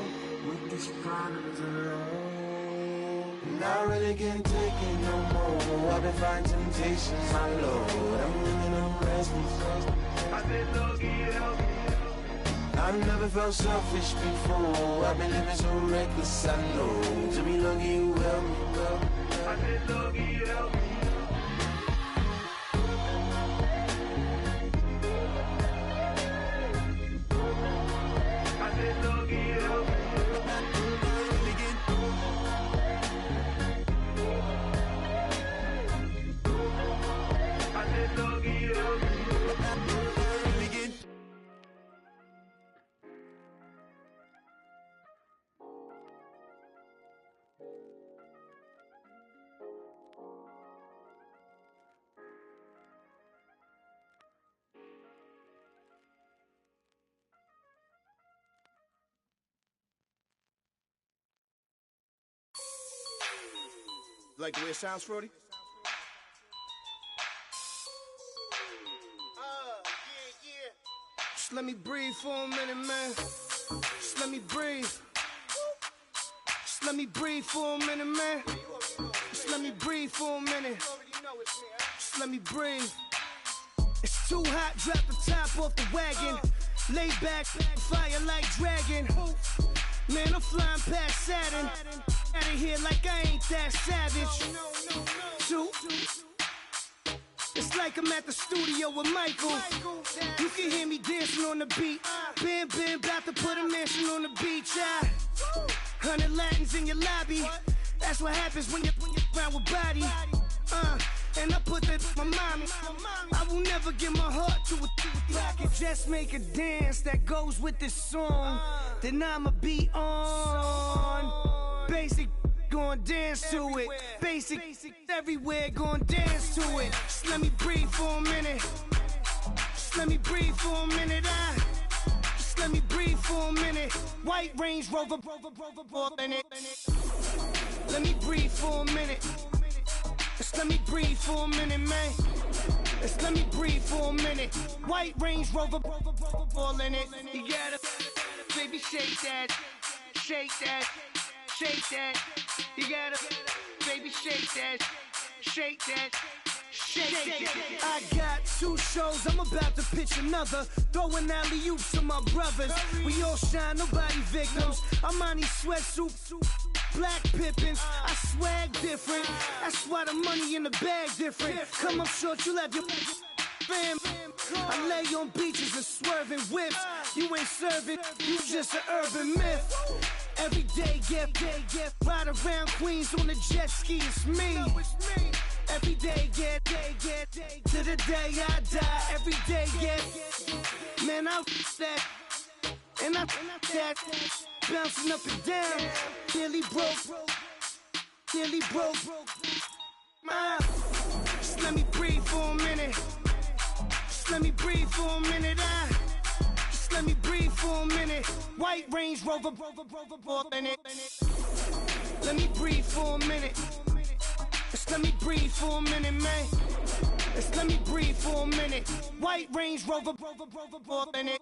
with these problems alone. And I really can't take it no more. I've been fighting temptations, my Lord. I'm living on restless. I said, Lord, can you help me? I've never felt selfish before. I've been living so reckless, I know. To me, Lord, can you help me? I said, Lord, can you help me? Like the way it sounds, Frody? Yeah. Just let me breathe for a minute, man. Just let me breathe. Just let me breathe for a minute, man. Just let me breathe for a minute. Just let me breathe. It's too hot, drop the top off the wagon. Lay back, fire like dragon. Man, I'm flying past Saturn. Out of here like I ain't that savage. Two. It's like I'm at the studio with Michael. You can hear me dancing on the beat. Bam, about to put a mansion on the beach. 100 Latins in your lobby. That's what happens when you're around with body. And I put that in my mommy. I will never give my heart to a I can just make a dance that goes with this song. Then I'ma be on. Basic, gon' dance to it. Basic, everywhere, gon' dance to it. Just let me breathe for a minute. Just let me breathe for a minute. Just let me breathe for a minute. White Range Rover, in it. Let me breathe for a minute. Just let me breathe for a minute, man. Just let me breathe for a minute. White Range Rover, all in it. You gotta, baby, shake that, shake that, shake that. You gotta, baby, shake that, shake that. Shake that. I got 2 shows, I'm about to pitch another. Throwing alley-oops to my brothers. We all shine, nobody victims. I'm on these sweatsuits, black Pippins. I swag different. That's why the money in the bag different. Come up short, you'll have your fam. I lay on beaches and swerving whips. You ain't serving, you just an urban myth. Every day, get ride around Queens on the jet ski, it's me. Every day, get to the day I die. Every day, get man, I that and I that bouncing up and down. Nearly broke. Just let me breathe for a minute. Just let me breathe for a minute. Just let me breathe for a minute. White Range Rover, in it. Let me breathe for a minute. Just let me breathe for a minute, man. Just let me breathe for a minute. White Range Rover, in it.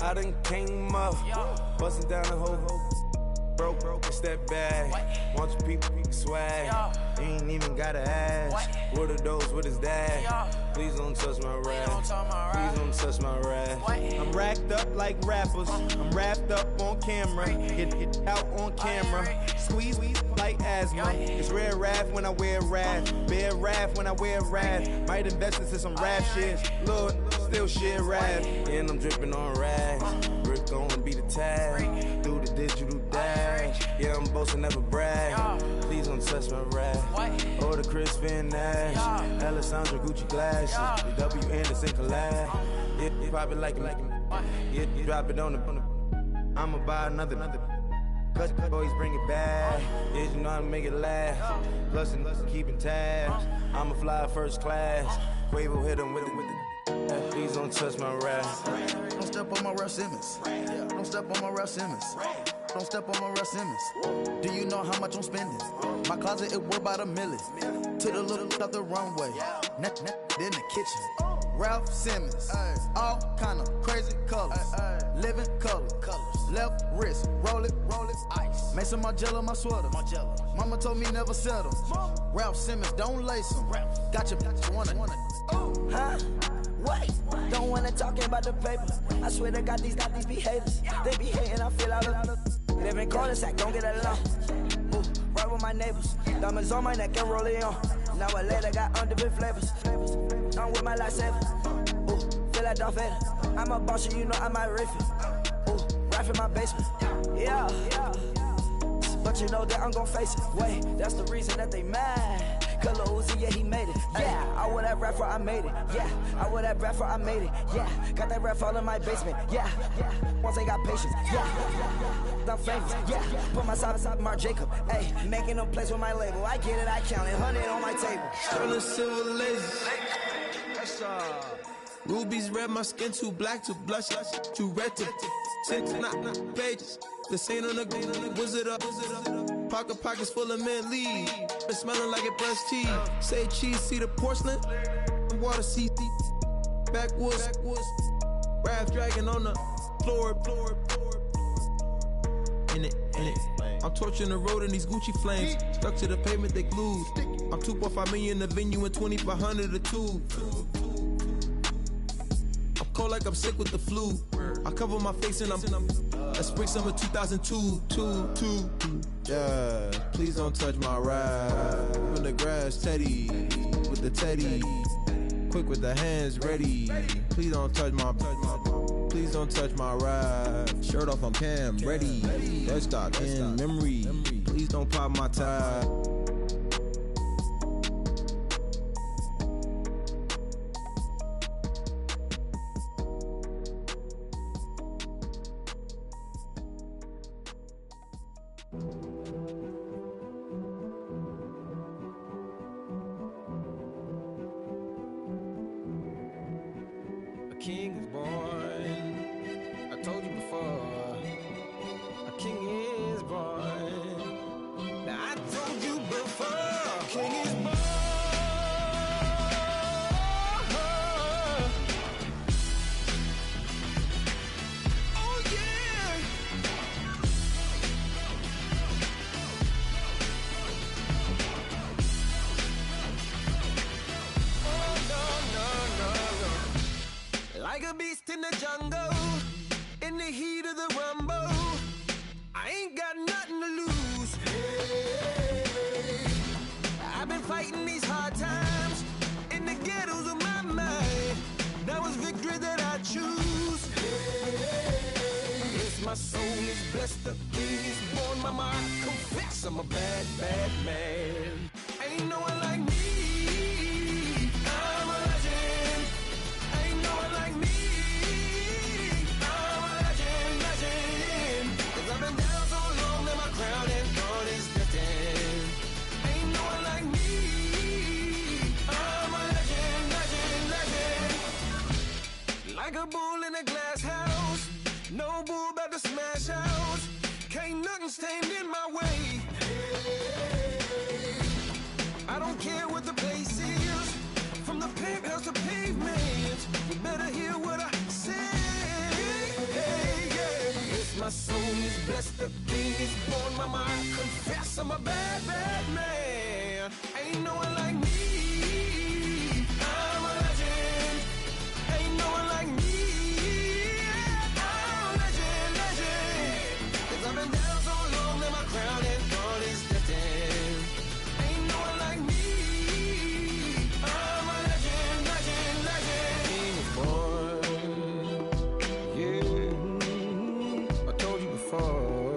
I done came up, bustin' down the whole broke, it's that bad. Want your people swag, you ain't even gotta ask. What are those, what is that? Please don't touch my rap, please don't touch my rap. I'm racked up like rappers, I'm wrapped up on camera. Get out on camera, squeeze like asthma. It's rare wrath when I wear wrath, bare wrath when I wear wrath. Might invest into some rap shit, Lord, still shit rap. And I'm dripping on rags, Rick gon' be the tag. Do the digital dash, yeah, I'm boasting, never brag. Please don't touch my rap. Or the Chris Finn Nash, Alessandra Gucci glasses, the W Anderson collab. Yeah, you pop it like it. Yeah, you drop it on the. I'ma buy another. Cause boys bring it back. Yeah, you know how to make it last. Plus and keeping tabs. I'ma fly first class. Quavo hit him with it. Please don't touch my rap. Don't step on my Ralph Simmons. Don't step on my Ralph Simmons. Don't step on my Ralph Simmons. Do you know how much I'm spending? My closet, it worth about $1 million. To the little of the runway. Then the kitchen. Ralph Simmons. All kind of crazy colors. Living color. Left wrist. Roll it. Ice. Mason Margiela, my sweater. Mama told me never settle. Ralph Simmons, don't lace him. Got your wanna. Huh? What? Don't wanna talk about the paper. I swear to God, these be haters. They be hating, I feel out of live in cul-de-sac, don't get along. Ooh, right with my neighbors. Diamonds on my neck and rolling on. Now I later got undefeated flavors. I'm with my lifesaver. Ooh, feel like Darth Vader. I'm a boss, you know I might riff it. Ooh, right in my basement. Yeah. But you know that I'm gon' face it. Wait, that's the reason that they mad. Color Uzi, yeah, he made it. Yeah, I wear that rap for I made it. Yeah, I wear that rap for I made it. Yeah, got that rap all in my basement. Yeah, once I got patience. Yeah, I'm famous. Yeah, put my side beside Mark Jacob. Hey, making them plays with my label. I get it, I count it. 100 on my table. Sterling silver lasers. Rubies red, my skin too black to blush, too red to tint, not pages. This ain't on the wizard up. Pockets full of mint leaves. Been smelling like it brushed teeth. Say cheese, see the porcelain. Water, see backwoods. Raft dragging on the floor. In it. I'm torching the road in these Gucci flames. Stuck to the pavement, they glued. I'm 2.5 million the venue and 2,500 a tube. I'm cold like I'm sick with the flu. I cover my face and I'm spring summer 2002. Yeah, please don't touch my ride. From the grass, Teddy with the Teddy. Quick with the hands ready. Please don't touch my ride. Shirt off, I'm Cam, ready. Dead stock in memory. Please don't pop my tie. A king is born. I told you before. A king is born. Now I told you before. A king is born. Oh yeah. Oh no. Like a beast in the jungle, in the heat of the rumble, I ain't got nothing to lose. Hey, I've been fighting these hard times in the ghettos of my mind. Now it's victory that I choose. Hey, yes, my soul is blessed, the king is born. Mama, I confess I'm a bad man. Ain't no one like me. I'm a legend. Ain't no one like me. I'm a legend. 'Cause I've been down so long that my crown and thorn is destined. Ain't no one like me. I'm a legend. Like a bull in a glass house. No bull about to smash house. Can't nothing stand in my way. I don't care what the place is, from the penthouse to pavement. You better hear what I say. Hey, yeah. Yes, my soul is blessed, the king is born. Mama, I confess I'm a bad man. Ain't no one like me. I'm a legend. Ain't no one like me. I'm a legend. 'Cause I've been down so long that my crown and thorn is destined. Ain't no one like me. I'm a legend. King is born. Yeah, I told you before.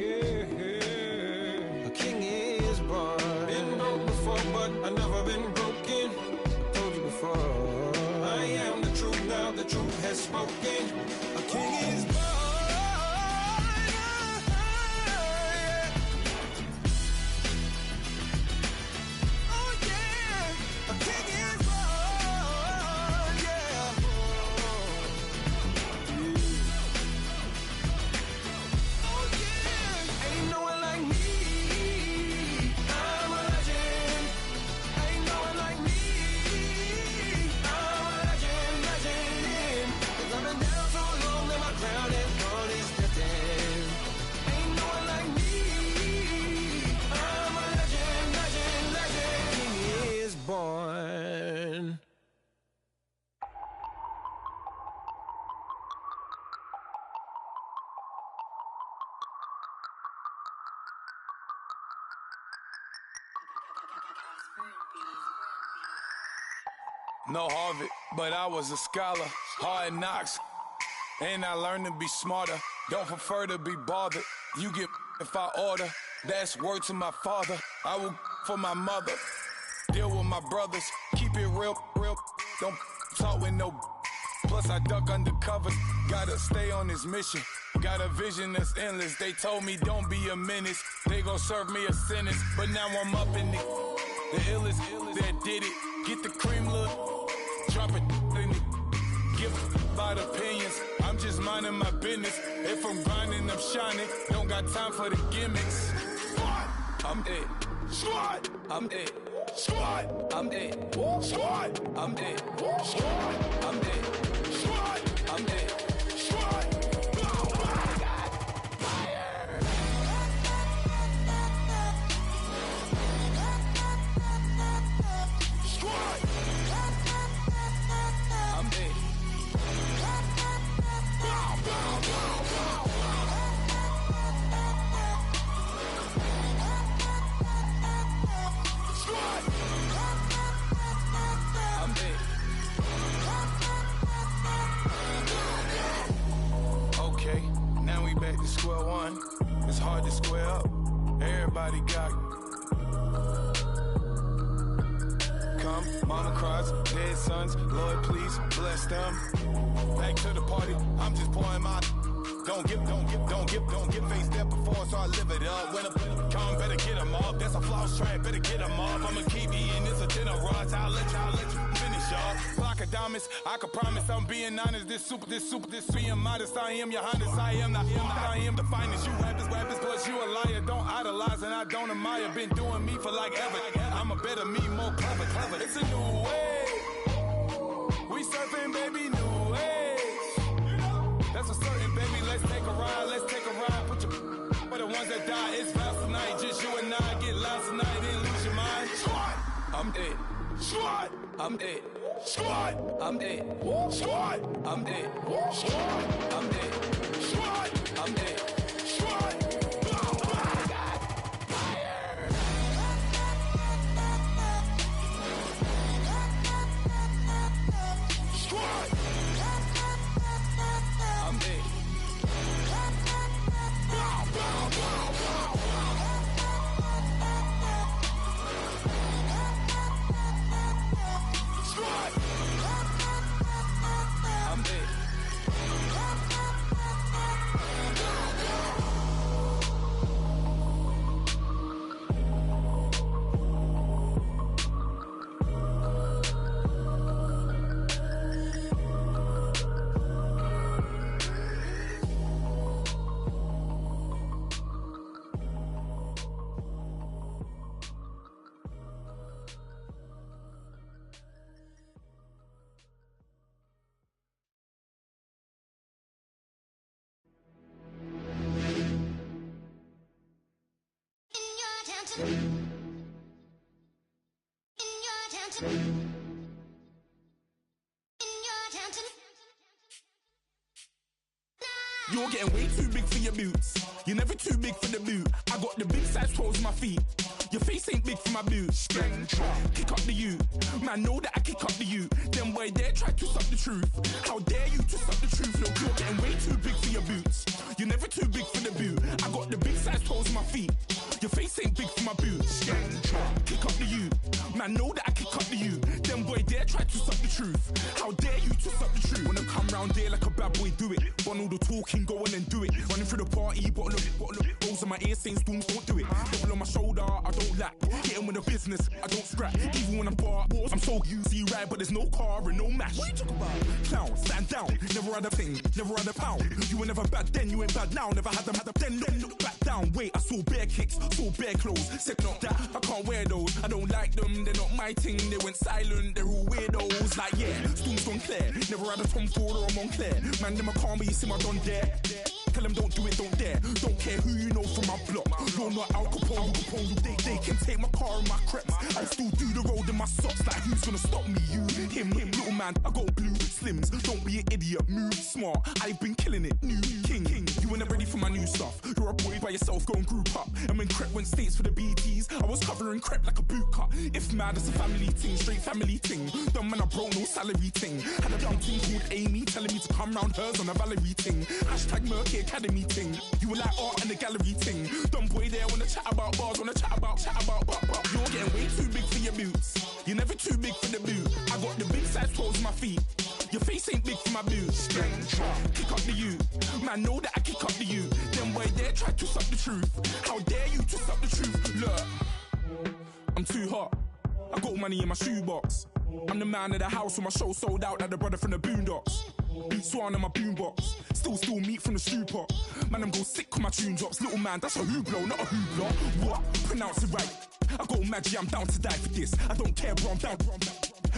Yeah, a king is born. Been broke before, but I never been broken. I told you before. I am the truth now. The truth has spoken. A king is born. Oh yeah, a king is born. Yeah. Oh yeah, ain't no one like me. I'm a legend. Ain't no one like me. I'm a legend. 'Cause I've been down so long that my crown and thorn is destined. Ain't no one like me. I'm a legend. King is born. No Harvard, but I was a scholar. Hard knocks, and I learned to be smarter. Don't prefer to be bothered. You get if I order. That's word to my father. I will for my mother. Deal with my brothers, keep it real. Don't talk with no. Plus I duck undercover. Gotta stay on this mission. Got a vision that's endless. They told me don't be a menace. They gon' serve me a sentence. But now I'm up in it. The illest that did it. Get the cream look. Drop it in it. Give about opinions. I'm just minding my business. If I'm grinding, I'm shining. Don't got time for the gimmicks. I'm it. Squad. I'm it. Squad. I'm it. Squad. I'm it. Squad. I'm it. Squad. I'm it. Squad. Square one, it's hard to square up. Everybody got come, mama cries, dead sons. Lord, please bless them. Back to the party, I'm just pouring my. Don't get faced there before, so I live it up. When I come, better get them up. That's a floss track, better get them up. I'ma keep eating this a dinner rush. I'll let you finish up. Block of diamonds, I can promise I'm being honest. This being modest. I am your highness. I am the finest. You rappers, plus you a liar. Don't idolize and I don't admire. Been doing me for like ever. I'm a better me, more clever. It's a new way. We surfing, baby, new age. That's a certain, baby. Let's take a ride. Put your for the ones that die. It's vows tonight. Just you and I get lost tonight. Didn't lose your mind. Squad. I'm dead. Squad. I'm dead. Squad. I'm dead. Squad. I'm dead. Squad. I'm dead. Squad. I'm dead. Squad. You're getting way too big for your boots. You're never too big for the boot. I got the big size toes in my feet. Your face ain't big for my boots. Kick up the you. Man, know that I kick up the you. Them boy there try to suck the truth. How dare you to suck the truth? Look, you're getting way too big for your boots. You're never too big for the boot. I got the big size toes in my feet. Your face ain't big for my boots. Kick up the you. Man, know that I kick up the you. Them boy there try to suck the truth. How dare you to suck the truth? Wanna come round there like a bad boy, do it. Want all the talking, go on and do it. Running through the party, bottle up. Rolls in my ear saying storms, don't do it. Double on my shoulder, I don't lack. Hitting with the business, I don't scrap. Even when I'm bar, I'm so easy ride, but there's no car and no match. What you talk about? Clown, stand down. Never had a thing, never had a pound. You were never bad then, you ain't bad now. Never had them, then look back down. Wait, I saw bare kicks, saw bare clothes. Said not that, I can't wear those. I don't like them, they're not my thing. They went silent, they're all weirdos. Like yeah, storms gone clear. Never had a Tom Ford or a Montclair. Man, them a calm, but you see my don there. Tell them don't do it, don't dare. Don't care who you know from my block. You're not Al Capone, they can take my car and my creps. I still do the road in my socks. Like who's gonna stop me? You, him, little man. I got blue slims. Don't be an idiot, move smart. I've been killing it, new king. You ain't ready for my new stuff. You're a boy by yourself, go and group up. And when Crep went states for the BTs, I was covering Crep like a boot cut. If mad, it's a family ting, straight family ting. Dumb man, I broke no salary ting. Had a young ting called Amy telling me to come round hers on a Valerie ting. Hashtag Merc here, academy ting. You were like art and the gallery ting. Dumb boy there wanna chat about bars, wanna chat about. You're getting way too big for your boots. You're never too big for the boot. I got the big size toes on my feet. Your face ain't big for my boots. Kick up the you. Man, know that I kick up the you. Them boy there try to suck the truth. How dare you to suck the truth? Look, I'm too hot. I got money in my shoebox. I'm the man of the house when my show sold out like the brother from the Boondocks. Beat Swan in my boombox. Still meat from the stew pot. Man, I'm go sick when my tune drops. Little man, that's a hooplo, not a hoopla. What? Pronounce it right. I got Maggie, I'm down to die for this. I don't care, bro, I'm down.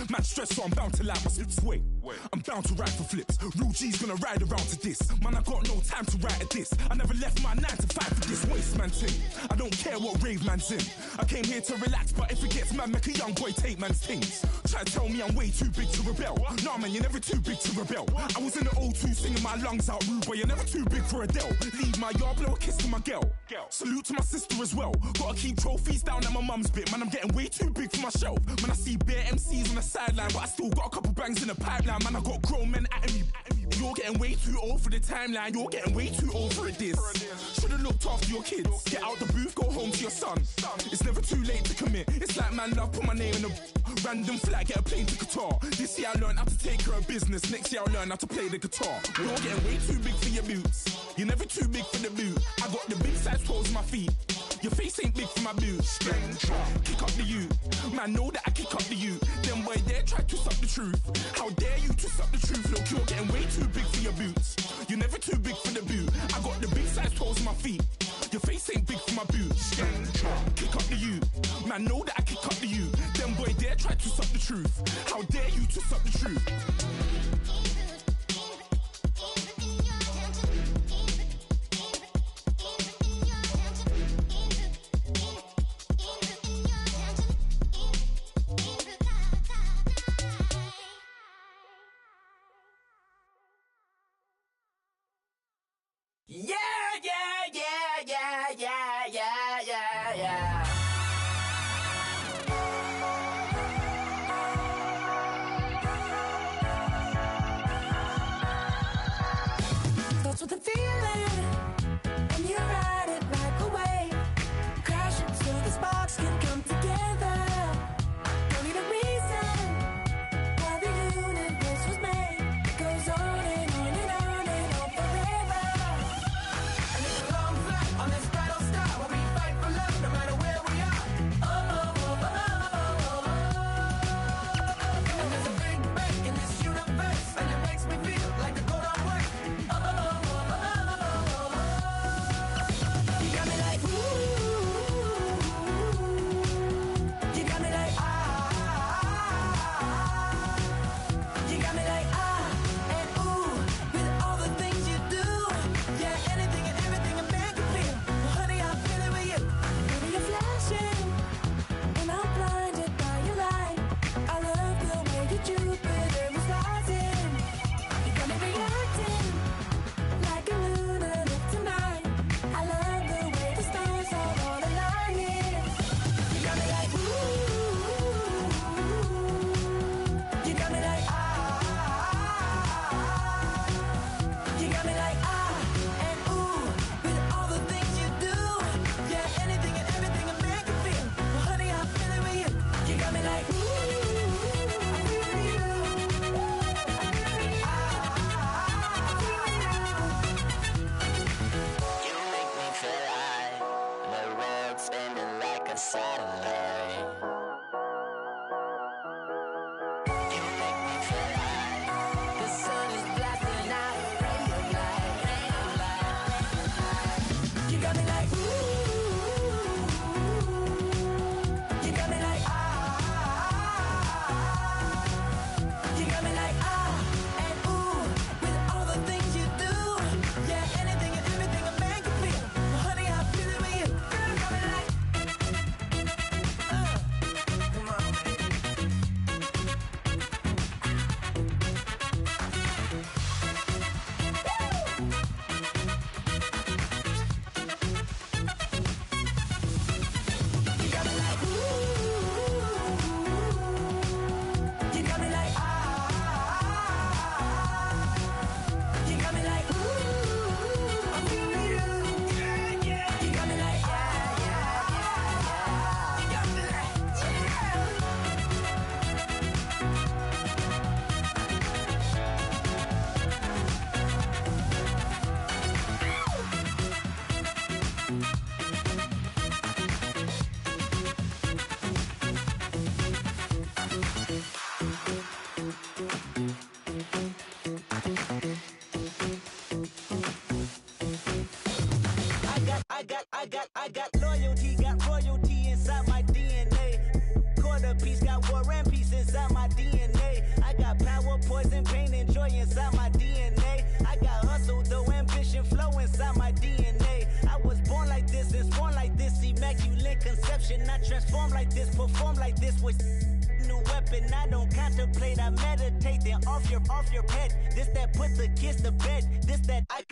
Man stressed, so I'm bound to like my slips. Wait, I'm bound to ride for flips. Real G's gonna ride around to this. Man, I got no time to write at this. I never left my 9 to 5 for this waste man thing. I don't care what rave man's in. I came here to relax, but if it gets mad, make a young boy take man's things. Try to tell me I'm way too big to rebel. Nah, man, you're never too big to rebel. I was in the O2 singing my lungs out, rude, but you're never too big for Adele. Leave my yard, blow a kiss to my girl. Salute to my sister as well. Gotta keep trophies down at my mum's bit. Man, I'm getting way too big for my shelf. Man, I see bare MCs on the sideline, but I still got a couple bangs in the pipeline. Man, I got grown men at me. You're getting way too old for the timeline. You're getting way too old for a diss. Should've looked after your kids. Get out the booth, go home to your son. It's never too late to commit. It's like man love, put my name in a random flat, get a plane to Qatar. This year I learned how to take care of business. Next year I'll learn how to play the guitar. You're getting way too big for your boots. You're never too big for the boot. I got the big size toes on my feet. Your face ain't big for my boots. Kick up the you. Man, know that I kick up the you. Them boy there try to suck the truth. How dare you to suck the truth? Look, you're getting way too big for your boots. You're never too big for the boot. I got the big size toes on my feet. Your face ain't big for my boots. Kick up the you. Man, know that I kick up the you. Them boy there try to suck the truth. How dare you to suck the truth? Yeah. should not transform like this, perform like this with new weapon. I don't contemplate, I meditate. Then off your head. This that put the kids to bed. This that I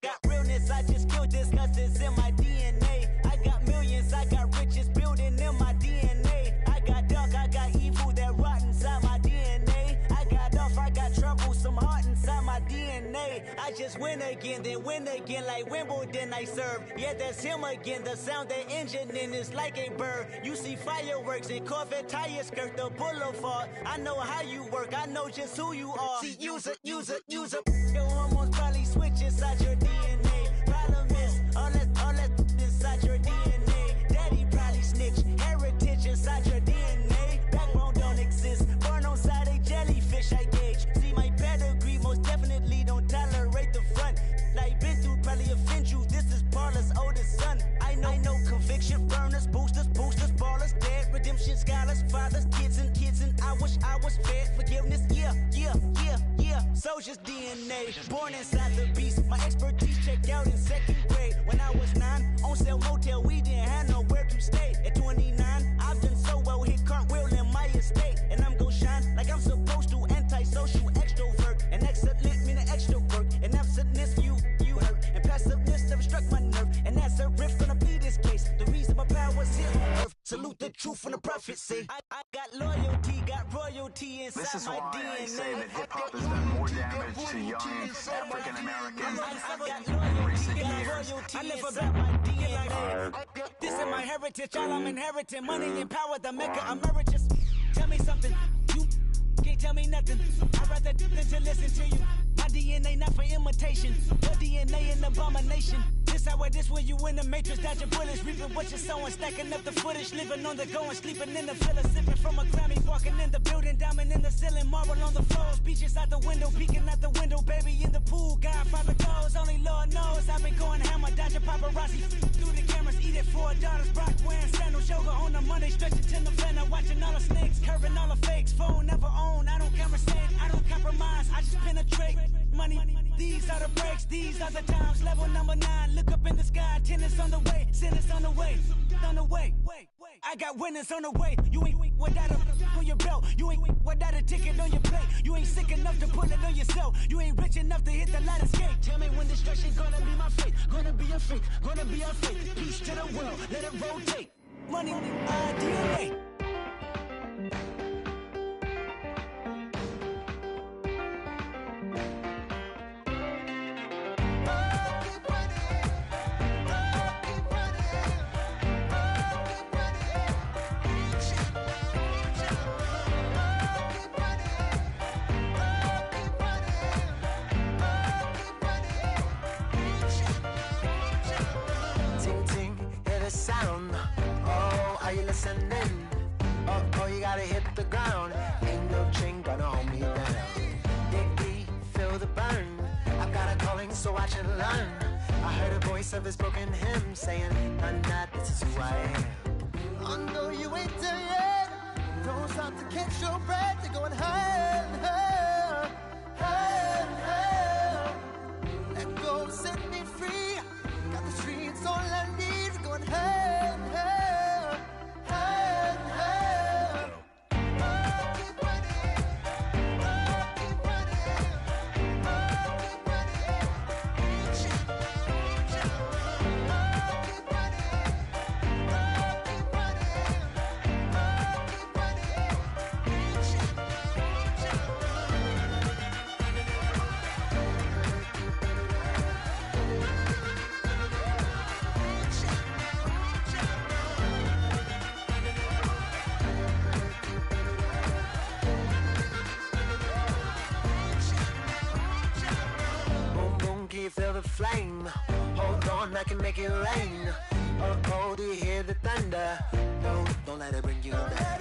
got realness. I just killed this 'cause it's in my DNA. I got millions, I got riches building in my DNA. I got dark, I got evil that rot inside my DNA. I got off, I got trouble, some heart inside my DNA. I just win again, then win again like Wimbledon I serve. Yeah, that's him again. The sound that engine in is like a bird. You see fireworks and Corvette tires skirt the boulevard. I know how you work, I know just who you are. See, use it. Your hormones probably switch inside your DNA. Problem is, all that inside your DNA. Daddy probably snitch, heritage inside your DNA. Backbone don't exist, born on side a jellyfish I gauge. See my pedigree, most definitely don't tolerate the front. Like been through, probably offend you. This is Paula's oldest son. I know conviction burners, boosters, ballers, dead, redemption scholars, fathers, kids and I wish I was fed forgiveness. Yeah. Soldier's DNA, born inside the beast. My expertise checked out in second grade. When I was 9, on sale motel, we didn't have nowhere to stay. At 29, I've done so well, hit cartwheel in my estate. And I'm gon' shine like I'm supposed to, antisocial extrovert. And excellent meaning extra work. And absentness, you hurt. And passiveness never struck my nerve. And that's a riff gonna be this case. The reason my power's here on earth. Salute the truth from the prophecy. I got loyalty, got royalty inside This is my why DNA. I say that hip-hop has done more damage to young African Americans in recent years. I live about my DNA. This is my heritage, all I'm inheriting. Money and power, the Mecca emeritus. Tell me something, you can't tell me nothing. I'd rather than to listen to you. My DNA not for imitation, your DNA an abomination. This when you in the matrix, dodging bullets, reaping what you're sowing, stacking up the footage, living on the go and sleeping in the villa, sipping from a Grammy, walking in the building, diamond in the ceiling, marble on the floors, beaches out the window, peeking out the window, baby in the pool, Godfather goes, only Lord knows, I've been going hammer, dodging paparazzi, through the cameras, eat it 4 daughters, Brock wearing sandals, yoga on a Monday, stretching to November, watching all the snakes, curving all the fakes, phone never own, I don't conversate, I don't compromise, I just penetrate, money, these are the breaks, these are the times, level number 9, look up in the sky, tennis on the way, sinners on the way, I got winners on the way, you ain't without a on your belt, you ain't without a ticket on your plate, you ain't sick enough to pull it on yourself, you ain't rich enough to hit the ladder skate, tell me when destruction gonna be my fate, gonna be a fate, gonna be our fate, peace to the world, let it rotate, money, DNA. Oh, you gotta hit the ground. Ain't no chain gonna hold me down. Dig deep, feel the burn. I've got a calling, so watch and learn. I heard a voice of his broken hymn saying, "None that this is who I am." I know you ain't there yet. Don't stop to catch your breath. You're going higher and higher, higher and higher. Let go, set me free. Got the streets all I need. Going higher and higher, higher and higher. Oh, keep running. Oh, keep running. Oh, keep running. Reach it, reach it. Oh, keep running. Oh, keep running. Oh, keep running. Reach it, reach it. Boom, boom, can you feel the flame? Hold on, I can make it rain. Oh, do you hear the thunder? No, don't let it bring you down.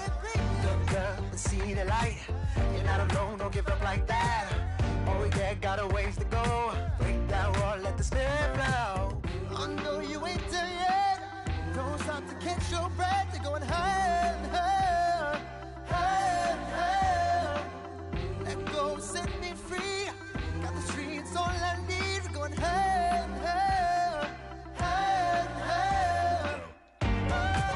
Look up and see the light. You're not alone, don't give up like that. Oh yeah, got a ways to go. Break that wall, let the spirit flow. I know you ain't there yet. Don't stop to catch your breath. You're going higher and higher, higher and higher. Let go, set me free. Got the streets all I need. Going higher and higher, higher and higher. Oh,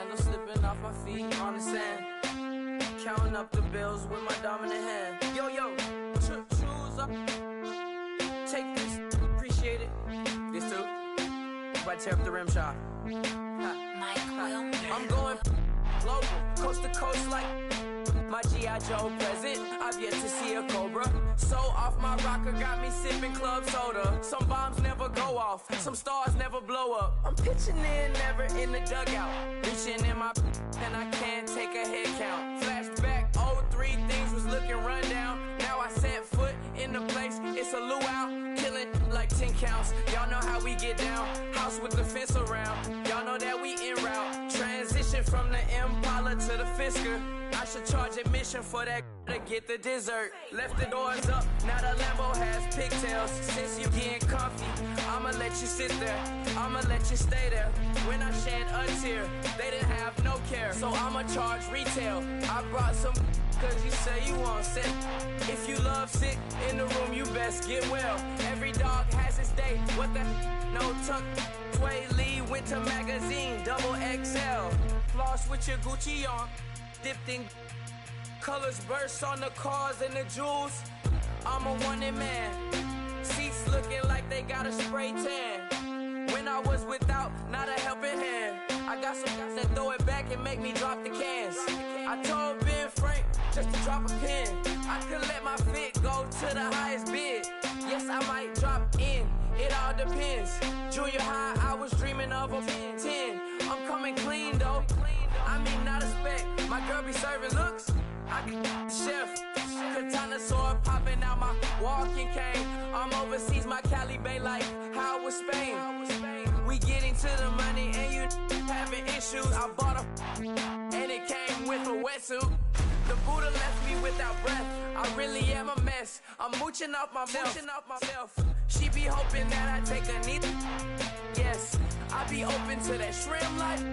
sandals slipping off my feet on the sand. Counting up the bills with my dominant hand. Yo, choose up. Take this, appreciate it. This too. Right, tear up the rim shot. I'm going global, coast to coast like my G.I. Joe present. I've yet to see a Cobra. So off my rocker got me sipping club soda. Some bombs never go off, some stars never blow up. I'm pitching in, never in the dugout. Reaching in my and I can't take a head count. Flashback, 03, things was looking rundown. Now I set foot in the place, it's a luau. Killing like 10 counts. Y'all know how we get down. House with the fence around. Y'all know that we en route. Transition from the Impala to the Fisker. I should charge admission for that to get the dessert. Left the doors up, now the Lambo has pigtails. Since you getting comfy, I'ma let you sit there. I'ma let you stay there. When I shed a tear, they didn't have no care. So I'ma charge retail. I brought some cause you say you want sick. If you love sick in the room, you best get well. Every dog has its day. What the no tuck. Sway Lee Winter Magazine, double XL. Floss with your Gucci on. Dipped in colors burst on the cars and the jewels. I'm a wanted man. Seats looking like they got a spray tan. When I was without, not a helping hand. I got some guys that throw it back and make me drop the cans. I told Ben Frank just to drop a pin. I could let my fit go to the highest bid. Yes, I might drop in. It all depends. Junior high, I was dreaming of a 10. I'm coming clean though. I mean, not a spec. My girl be serving looks. I can the chef. Katana sword popping out my walking cane. I'm overseas, my Cali Bay life. How was Spain? We getting to the money and you having issues. I bought a and it came with a wetsuit. The Buddha left me without breath. I really am a mess. I'm mooching off myself. She be hoping that I take a knee. Yes, I be open to that shrimp life.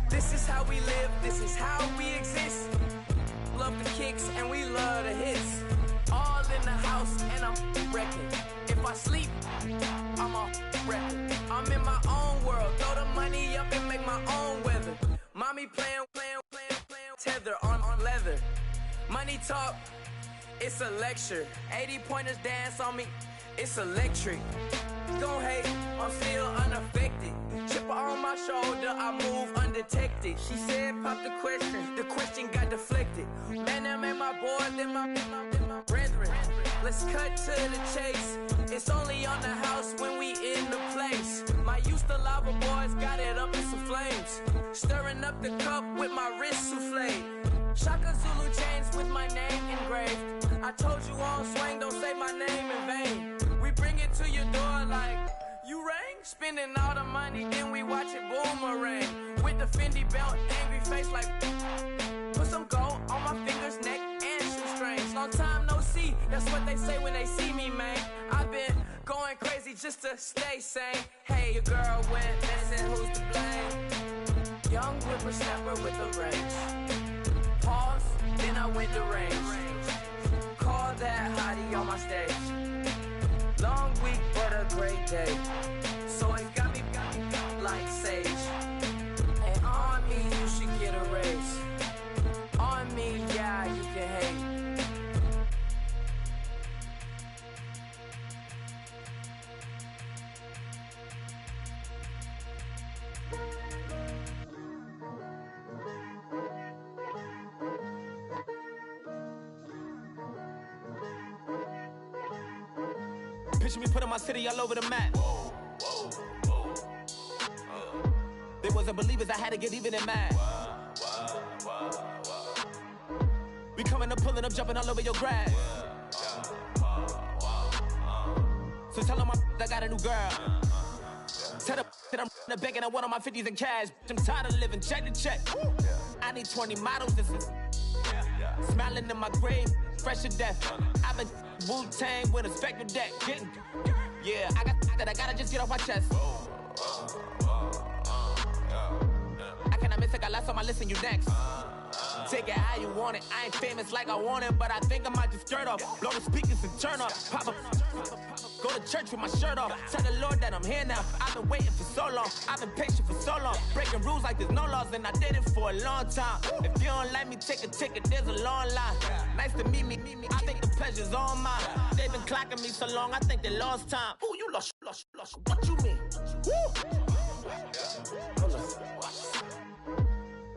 This is how we live, this is how we exist. Love the kicks and we love the hits. All in the house and I'm wrecking. If I sleep, I'm a wrecking. I'm in my own world, throw the money up and make my own weather. Mommy playing, tether on leather. Money talk, it's a lecture. 80 pointers dance on me, it's electric. Don't hate, I'm still unaffected. Chipper on my shoulder, I move undetected. She said, pop the question got deflected. Man, that made my boy, then my brethren. Let's cut to the chase. It's only on the house when we in the place. My used to lava boys got it up in some flames. Stirring up the cup with my wrist souffle. Shaka Zulu chains with my name engraved. I told you on swing, don't say my name in vain. We bring it to your door like, you rang? Spending all the money, then we watch it boomerang. With the Fendi belt, angry face like, put some gold on my fingers, neck, and shoestrings. Long time no see, that's what they say when they see me, man. I've been going crazy just to stay sane. Hey, your girl went missing, who's to blame? Young whippersnapper with a range. Pause, then I went to range. Call that hottie on my stage. Long week, but a great day. So it got me like sage. And on me, you should get a raise. On me, yeah, you can hate. Picture me putting my city all over the map. They wasn't believers, I had to get even and mad. We coming up, pulling up, jumping all over your grass. So tell them I got a new girl. Tell them that I'm the bank and I want on my 50s in cash. I'm tired of living check to check. I need 20 models, this is smiling in my grave, fresh to death. I've been Wu-Tang with a spectral deck. Yeah, I got that I gotta just get off my chest. I cannot miss it, I lost on my list and you next. Take it how you want it. I ain't famous like I want it, but I think I might just skirt off. Blow the speakers and turn up. Pop up. Go to church with my shirt off. Tell the Lord that I'm here now. I've been waiting for so long. I've been patient for so long. Breaking rules like there's no laws, and I did it for a long time. If you don't like me, take a ticket. There's a long line. Nice to meet me. I think the pleasure's all mine. They've been clocking me so long, I think they lost time. Ooh, you lost. What you mean? Woo!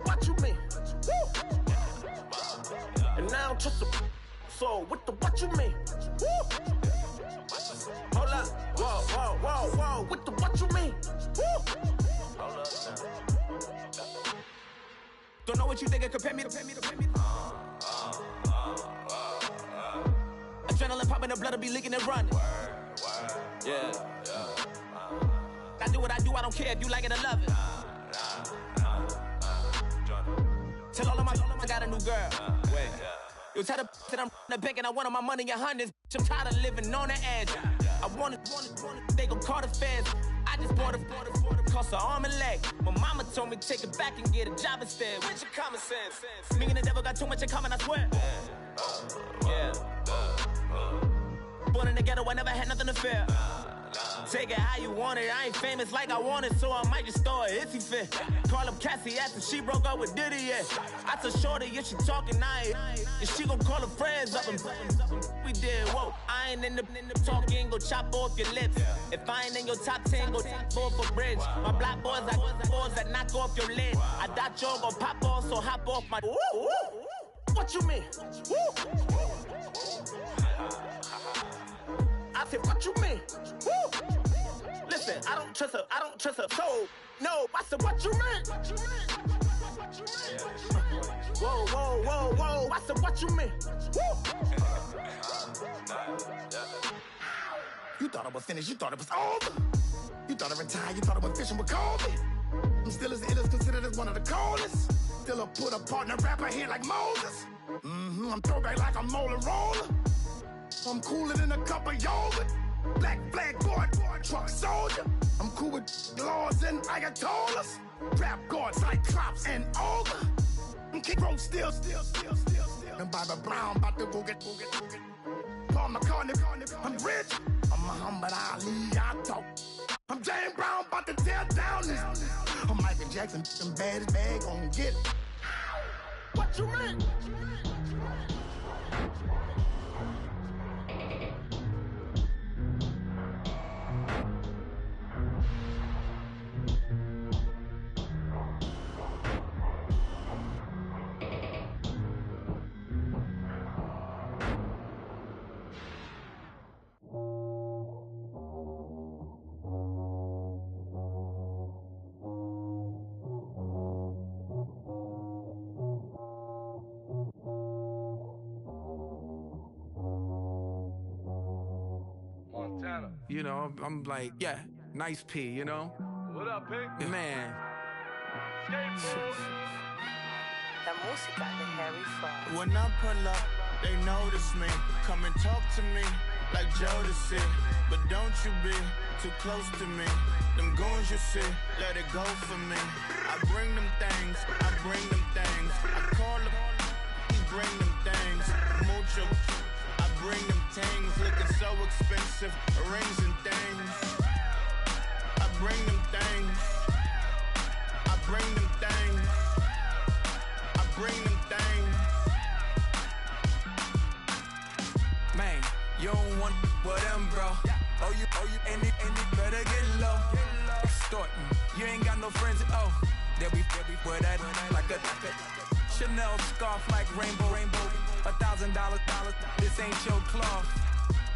What you mean? Woo! And now I'm just a so what you mean? Woo! Hold up. Whoa. What you mean? Woo! Hold up now. Don't know what you think it compare me to. Adrenaline popping, the blood'll be leaking and running. Yeah. I do what I do, I don't care if you like it or love it. Tell all of my I got a new girl. Wait. You tell the that I'm the bank and I want all my money in hundreds. I'm tired of living on the edge. I want it, they gon' call the feds. I just bought it, cost an arm and leg. My mama told me take it back and get a job instead. Where's your common sense? Me and the devil got too much in common, I swear. Yeah. Born in the ghetto, I never had nothing to fear. Take it how you want it. I ain't famous like I want it, so I might just throw it if he fit. Call up Cassie after she broke up with Diddy, yeah. I told Shorty if she talking, and she gon' call her friends up and we did, whoa. I ain't in the talking, go chop off your lips. If I ain't in your top 10, go top 4 for bridge. My black boys, I boys that knock off your lid. I thought y'all gon' pop off, so hop off my. What you mean? I said, what you mean? Woo! Listen, I don't trust her. So, no, I said, what you mean? Whoa. I said, what you mean? Woo! You thought I was finished, you thought it was over. You thought I retired, you thought I went fishing with Kobe. I'm still as ill as considered as one of the coldest. Still a put a partner rapper here like Moses. I'm throwback like I'm Mola Roller. I'm cooler than a cup of yogurt. Black flag boy, truck soldier. I'm cool with laws and Ayatollahs. Rap guards like Klops and Olga. I'm kick roll still. And Bobby Brown about to go get. Paul McCartney, I'm rich. I'm Muhammad Ali, I talk. I'm James Brown about to tear down this. I'm Michael Jackson, them bad as bad gon' get. What you mean? You know, I'm like, yeah, nice P, you know? What up, Pink? Man. When I pull up, they notice me. Come and talk to me like Jodeci. But don't you be too close to me. Them goons you see, let it go for me. I bring them things, I call them, he bring them things. Mucho, I bring them things. Looking so expensive, rings and things. I bring them things. Man, you don't want with them, bro. Oh, you, and it better get low. Extorting, you ain't got no friends. Oh, they'll be for that like a Chanel scarf like rainbow. $1,000, this ain't your cloth.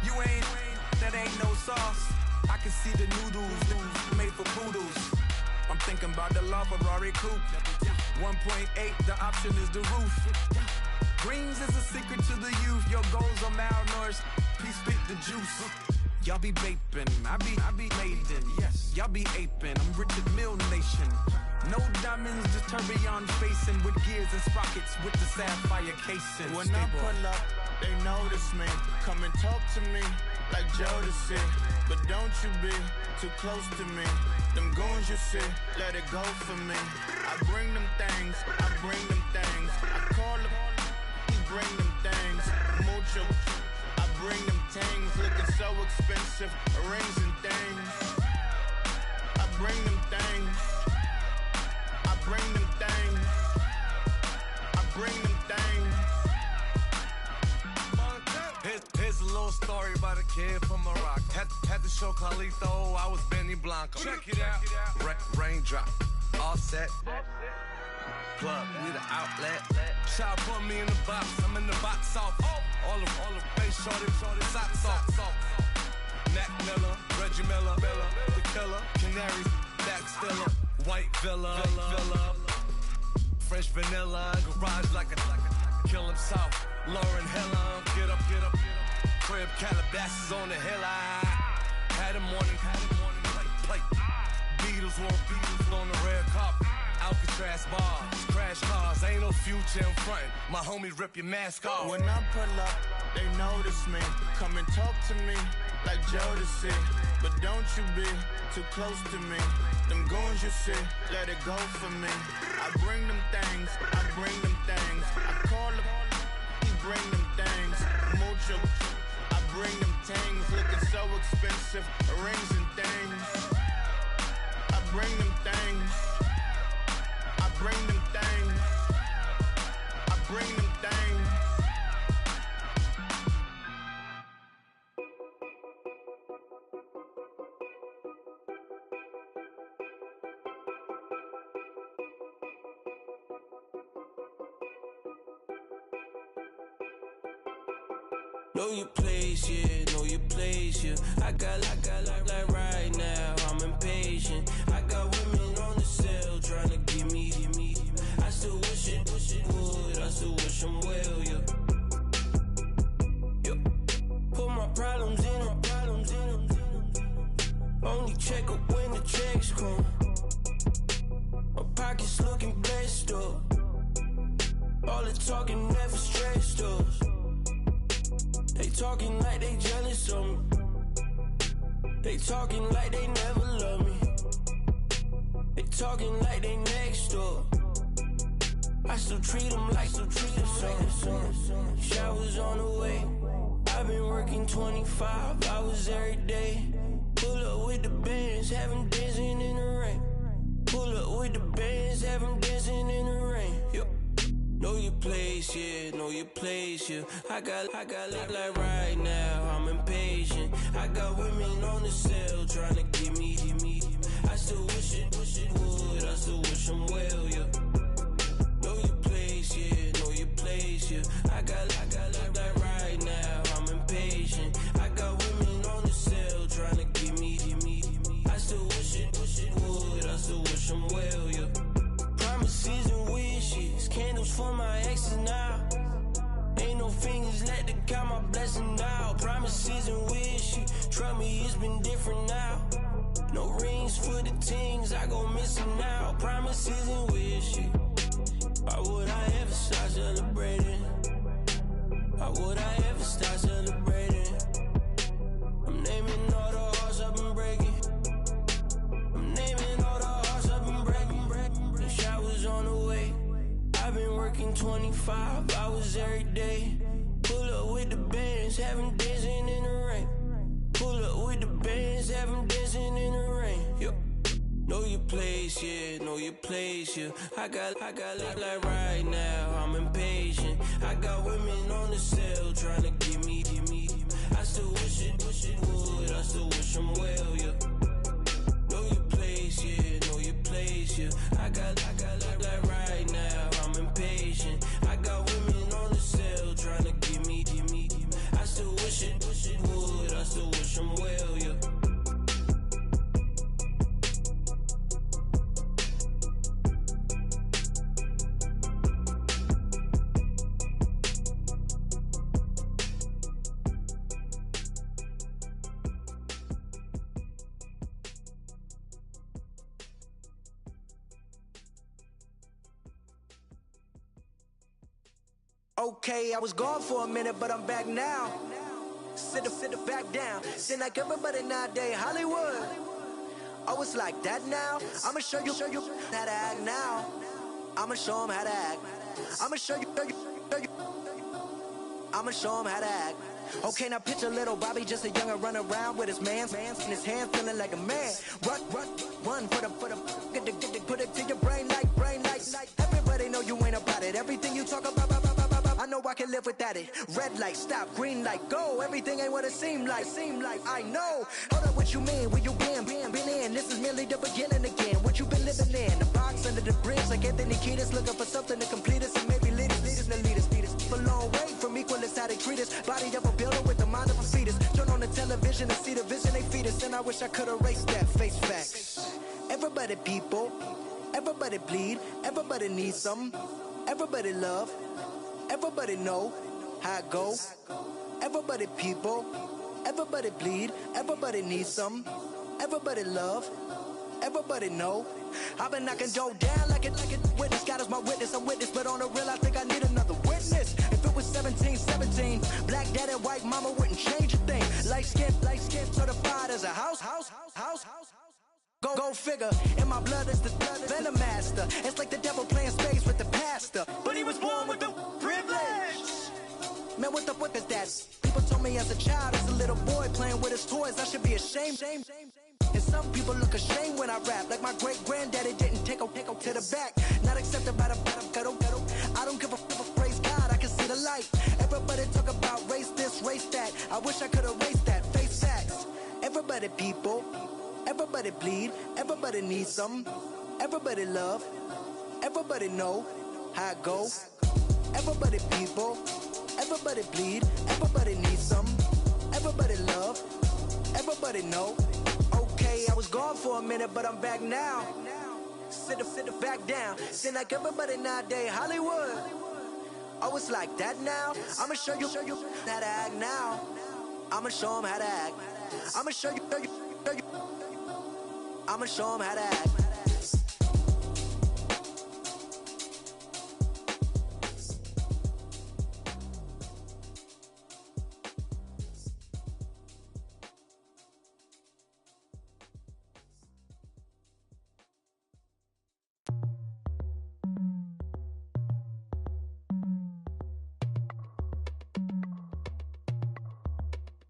You ain't, that ain't no sauce. I can see the noodles made for poodles. I'm thinking about the law Ferrari coupe. 1.8, the option is the roof. Greens is a secret to the youth. Your goals are malnourished. Please spit the juice. Y'all be vaping, I be laden. Yes, y'all be aping. I'm Richard Mill Nation. No diamonds, just tourbillon facing with gears and sprockets with the sapphire casing. When I pull up, they notice me. Come and talk to me like Jodeci. But don't you be too close to me. Them goons you see, let it go for me. I bring them things, I call them, he bring them things. Mucho, I bring them things. Looking so expensive. expensive rings and things. I bring them things. I bring them things. I bring them things. Here's a little story about a kid from Morocco. Had to show Carlito I was Benny Blanco. Check it out. Raindrop, all set. Plug, we the outlet. Shot put me in the box, I'm in the box off. All the face shorty, socks off. Mac Miller, Reggie Miller, the killer, Canaries, back stiller, white villa, fresh vanilla, garage like a kill himself. Lauren Hiller, get up, crib Calabasas on the hill. I had him morning, plate. Beatles on the red carpet. Alcatraz bars, crash cars, ain't no future in front. My homie rip your mask off. When I pull up, they notice me. Come and talk to me like Jodeci. But don't you be too close to me. Them goons you see, let it go for me. I bring them things, I bring them things. I call them, he bring them things. Mucho, I bring them things. Looking so expensive, rings and things. I bring them things. I bring them things. I bring them things. Know your place, yeah, know your place, yeah. I got like right now, I'm impatient. I got women on the cell trying to give me. I still wish it would, I still wish I'm well, yeah. Put my problems in. Only check up when the checks come. My pockets looking blessed up. All the talking never stressed us. They talking like they jealous of me. They talking like they never love me. They talking like they next door. I still treat them like so. Showers on the way. I've been working 25 hours every day. Pull up with the bands, have them dancing in the rain. Pull up with the bands, have them dancing in the rain. Yo. Know your place, yeah, know your place, yeah. I got like right now, I'm impatient. I got women on the cell trying to give me. I still wish it would, I still wish I'm well, yeah. Know your place, yeah, know your place, yeah. I got like right now, I'm impatient. I got women on the cell trying to give me. I still wish it would, I still wish I'm well, yeah. Promises and wishes, candles for my exes now. Ain't no fingers left to count my blessing now. Promises and wishes, trust me, it's been different now. No rings for the things I go missing now. Promises and wishes, why would I ever start celebrating? Why would I ever start celebrating? I'm naming all the hearts I've been breaking. I'm naming all the hearts I've been breaking. The showers on the way. I've been working 25 hours every day. Pull up with the bands, have them dancing in the rain. Pull up with the bands, have them dancing in the rain. Yo. Know your place, yeah, know your place, yeah. I got like right now, I'm impatient. I got women on the cell trying to give me. I still wish it would, I still wish I'm well, yeah. Know your place, yeah, know your place, yeah. I got like right now, I'm impatient. I got women on the cell trying to give me. I still wish it would, I still wish I'm well, yeah. Okay, I was gone for a minute, but I'm back now. Sit back down. Seem like everybody nowadays, Hollywood. Oh, it's like that now? I'ma show you how to act now. I'ma show 'em how to act. I'ma show you. I'ma show 'em how to act. Okay, now picture little Bobby, just a younger run around with his man's in his hand, feeling like a man. Run for the put it to your brain like. Everybody know you ain't about it. Everything you talk about, I know I can live without it. Red light, stop, green light, go. Everything ain't what it seem like. I know. Hold up, what you mean? Where you been in? This is merely the beginning again. What you been living in? The box under the bridge, like Anthony Kiedis, looking for something to complete us and maybe lead us. A long way from equal is how they treat us. Body of a builder with the mind of a fetus. Turn on the television and see the vision they feed us. And I wish I could erase that. Face facts. Everybody people, everybody bleed, everybody needs some, everybody love, everybody know how it go. Everybody people, everybody bleed, everybody needs some, everybody love, everybody know. I've been knocking Joe down like it witness. God is my witness, I'm witness, but on the real I think I need another witness. If it was 17, black dad and white mama wouldn't change a thing. Light skin, certified as a house. Go figure, in my blood is the venom master. It's like the devil playing spades with the pastor. But he was born with the privilege. Man, what the fuck is that? People told me as a child, as a little boy playing with his toys, I should be ashamed. And some people look ashamed when I rap, like my great granddaddy didn't take to the back. Not accepted by the ghetto. I don't give a praise God, I can see the light. Everybody talk about race this, race that. I wish I could erase that. Face facts. Everybody people, everybody bleed, everybody needs some, everybody love, everybody know how it go. Everybody people, everybody bleed, everybody needs some, everybody love, everybody know. Okay, I was gone for a minute, but I'm back now. Sit back down. Seem like everybody nowadays Hollywood. Oh, it's like that now. I'ma show you how to act now. I'ma show them how to act. I'ma show you. I'ma show them how to act.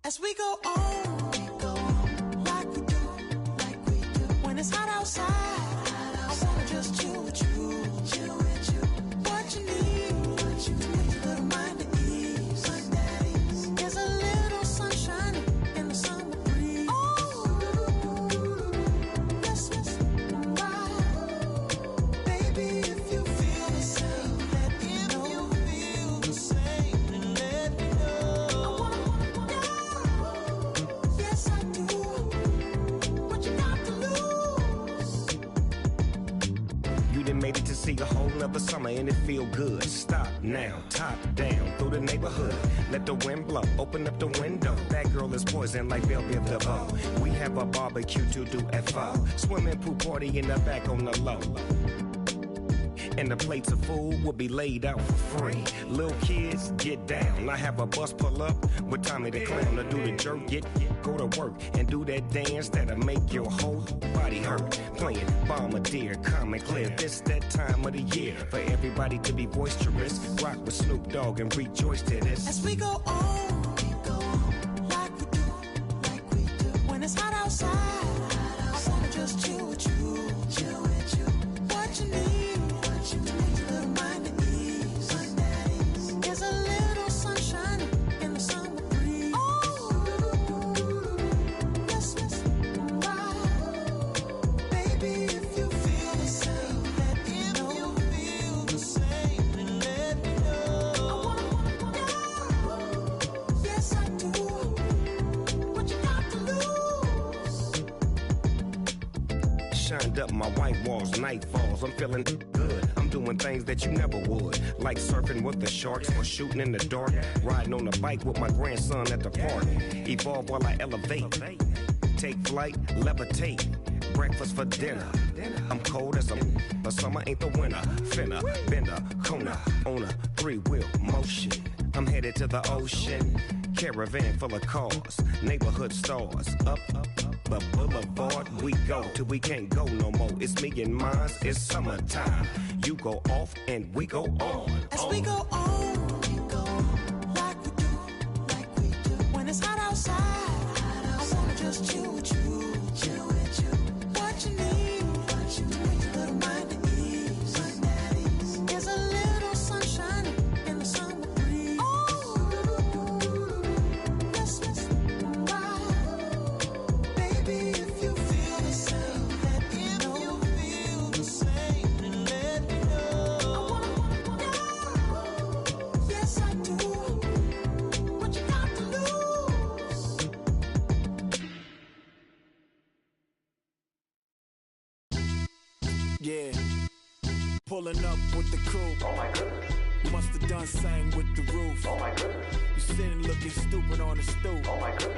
As we go on, like we do. When it's hot outside, I wanna just chill with you. What you need, a little mind at ease. There's a little sunshine in the summer breeze. Let's ride. Baby, if you feel the same, let me know. Yes, I do. What you got to lose? You done made it to see a whole nother summer and it feel good. Stop now, top down through the neighborhood. Let the wind blow, open up the window. That girl is poison like Belleville DeVoe. We have a barbecue to do at 4. Swimming pool party in the back on the low. And the plates of food will be laid out for free. Little kids, get down. I have a bus pull up with Tommy the Clown to do the jerk, go to work and do that dance that'll make your whole body hurt. Playing Bombardier, calm and clear. This that time of the year for everybody to be boisterous. Rock with Snoop Dogg and rejoice to this. As we go on, like we do. When it's hot outside, I wanna just chill with you. What you need, a little mind at ease. There's a little sunshine in the summer breeze. Let's ride. Baby, if you feel the same, let me know. I wanna go. Yes, I do. What you got to lose? Shined up my white walls, night falls, I'm feeling good. I'm doing things that you never would, like surfing with the sharks or shooting in the dark, riding on a bike with my grandson at the park. Evolve while I elevate, take flight, levitate, breakfast for dinner. I'm cold as but summer ain't the winter. Finna, bender, Kona, on a 3-wheel motion. I'm headed to the ocean, caravan full of cars, neighborhood stars, up the boulevard we go till we can't go no more. It's me and mine, it's summertime. You go off and we go on. As we go on, like we do. just chill with you. Chill with you. What you need, to make your little mind at ease. There's a little sunshine in the summer breeze. Let's ride. Baby, if you feel the same, let me know. If you feel the same, then let me know. I wanna know. Yes, I do. What you got to lose? Yeah, pulling up with the crew. Oh my goodness. Must have done same with the roof. Oh my goodness. You sitting looking stupid on the stoop. Oh my goodness.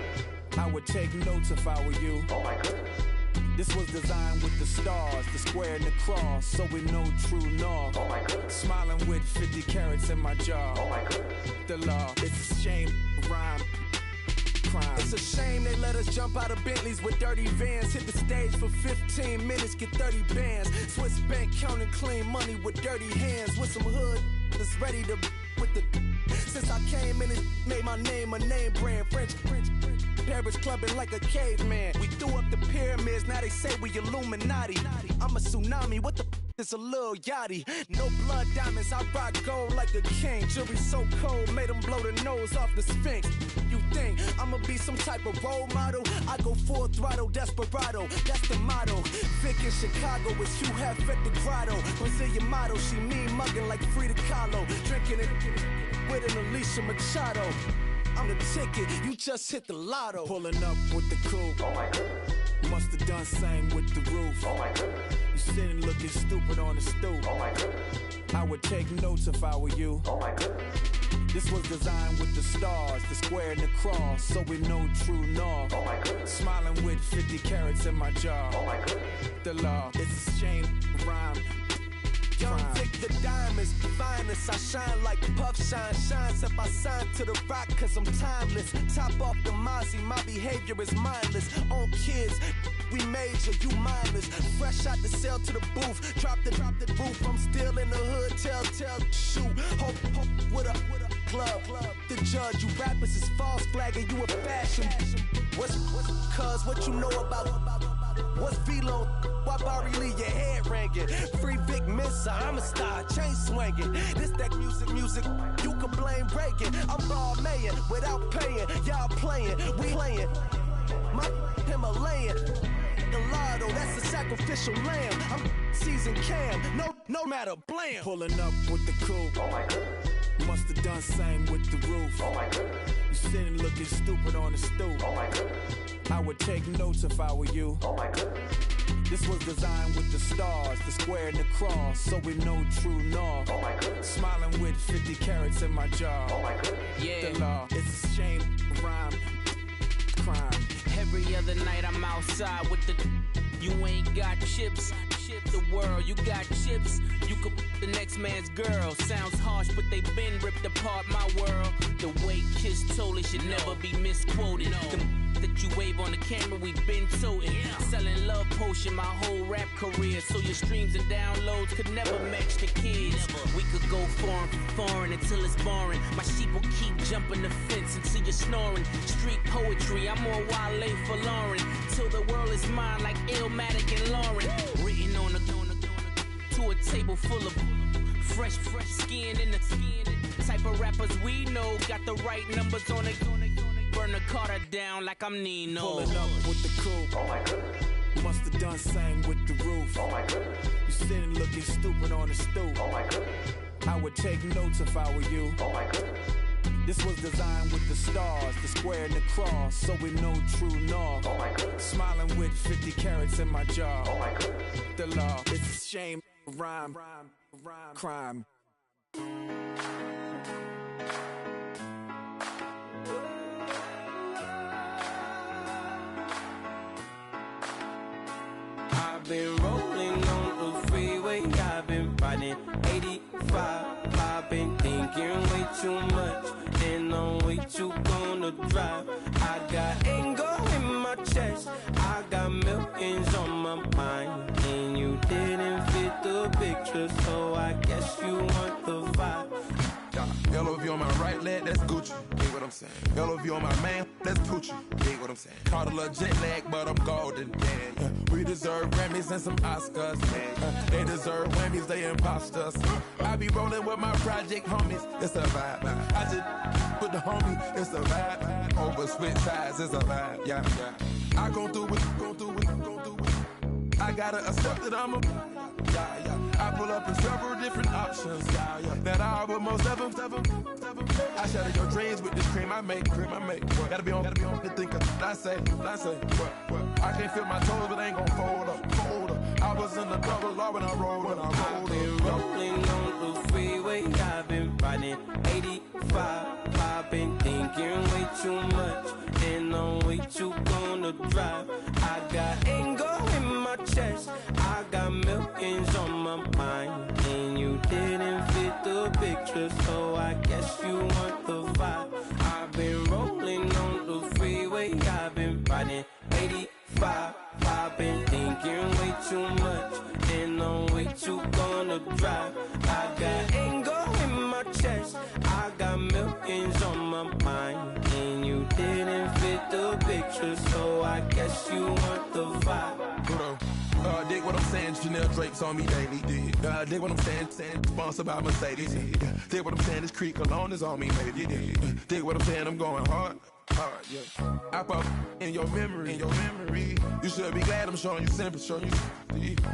I would take notes if I were you. Oh my goodness. This was designed with the stars, the square and the cross, so we know true north. Oh my goodness. Smiling with 50 carats in my jaw. Oh my goodness. The law, it's a shame, rhyme. Crime. It's a shame they let us jump out of Bentleys with dirty vans. Hit the stage for 15 minutes, get 30 bands. Swiss bank counting clean money with dirty hands. With some hood that's ready to with the. Since I came in and made my name a name brand. French Paris clubbing like a caveman. We threw up the pyramids, now they say we Illuminati. I'm a tsunami, what the it's a little yachty. No blood diamonds, I rock gold like a king. Jury so cold, made them blow the nose off the Sphinx. You think I'ma be some type of role model? I go full throttle, desperado, that's the motto. Vic in Chicago is Hugh Hef at the grotto. Brazilian model, she mean mugging like Frida Kahlo. Drinking it with an Alicia Machado. I'm the ticket, you just hit the lotto. Pulling up with the coupe. Oh my goodness. Must have done same with the roof. Oh my goodness. You sitting looking stupid on the stoop. Oh my goodness. I would take notes if I were you. Oh my goodness. This was designed with the stars, the square and the cross, so we know true north. Oh my goodness. Smiling with 50 carats in my jaw. Oh my goodness. The law, it's a shame, rhyme. Young Vic the diamonds, finest. I shine like puff shine. Shines if I sign to the rock, cause I'm timeless. Top off the Mozzie, my behavior is mindless. On kids, we major, you mindless. Fresh out the cell to the booth, drop the roof. I'm still in the hood, tell, shoot. Hope with a club. The judge, you rappers is false flagging, you a fashion. What's cuz, what you know about? What's Velo? Why Barry Lee, your head ringing? Free Vic Mensa, I'm a star, chain swinging. This that music, you can blame Reagan. I'm ball mayor without paying. Y'all playing, we playing. My Himalayan. The lotto, that's a sacrificial lamb. I'm season cam, no matter, blam. Pulling up with the coupe. Oh my goodness. Must have done same with the roof. Oh my goodness. You sitting looking stupid on the stoop. Oh my goodness. I would take notes if I were you. Oh my goodness. This was designed with the stars, the square and the cross, so we know true north. Oh my goodness. Smiling with 50 carats in my jaw. Oh my goodness. Yeah. The law, it's a shame, rhyme, crime. Every other night I'm outside with the. You ain't got chips. The world, you got chips. You could the next man's girl. Sounds harsh, but they been ripped apart my world. The way Kiss told it should never be misquoted. That you wave on the camera, we been toting. Selling love potion my whole rap career. So your streams and downloads could never match the kids. We could go foreign until it's boring. My sheep will keep jumping the fence until you're snoring. Street poetry, I'm more Wale for Lauren. Till the world is mine like Illmatic and Lauren. Written on to a table full of fresh skin in the type of rappers we know. Got the right numbers on it. Burn the Carter down like I'm Nino. Pulling up with the coupe. Oh my goodness. Must have done same with the roof. Oh my goodness. You sitting looking stupid on the stoop. Oh my goodness. I would take notes if I were you. Oh my goodness. This was designed with the stars, the square and the cross, so we know true north. Oh my goodness. Smiling with 50 carats in my jaw. Oh my goodness. The law, it's a shame, rhyme, crime. I've been rolling on the freeway, I've been riding 85. I've been thinking way too much, and I'm way too gonna drive. I got anger in my chest, I got millions on my mind, and you didn't fit the picture, so I guess you want the vibe. Yellow if you on my right leg, that's Gucci. Get what what I'm saying? Yellow view on my man, that's Poochie. Dig what I'm saying? Caught a little jet lag, but I'm golden. Yeah. We deserve Grammys and some Oscars. They deserve whammies, they imposters. I be rolling with my project homies, it's a vibe. I just put the homie, it's a vibe. Over switch sides, it's a vibe. Yeah. I gon' do it. I gotta accept that I'm a. I pull up in several different options. That I almost ever. I shatter your dreams with this cream I make. Gotta be on the thinker. I say, what? I can't feel my toes, but ain't gon' fold up. I was in the double law when I rolled. I've been rolling on the freeway. I've been riding 85. I've been thinking way too much, and I'm way too gonna drive. I got anger in my chest. I got millions on my mind, and you didn't fit the picture, so I guess you want the vibe. I've been rolling on the freeway. I've been riding 85. I've been thinking way too much, and I'm way too gonna drive. I got anger in my chest. I got millions on my mind, and you didn't fit the picture, so I guess you want the vibe. Dig what I'm saying, Chanel drapes on me daily. Dig what I'm saying, sponsored by Mercedes. Dig what I'm saying, this Creek alone is on me, maybe. Dig what I'm saying, I'm going hard, yeah. I pop in your memory. You should be glad I'm showing you sympathy.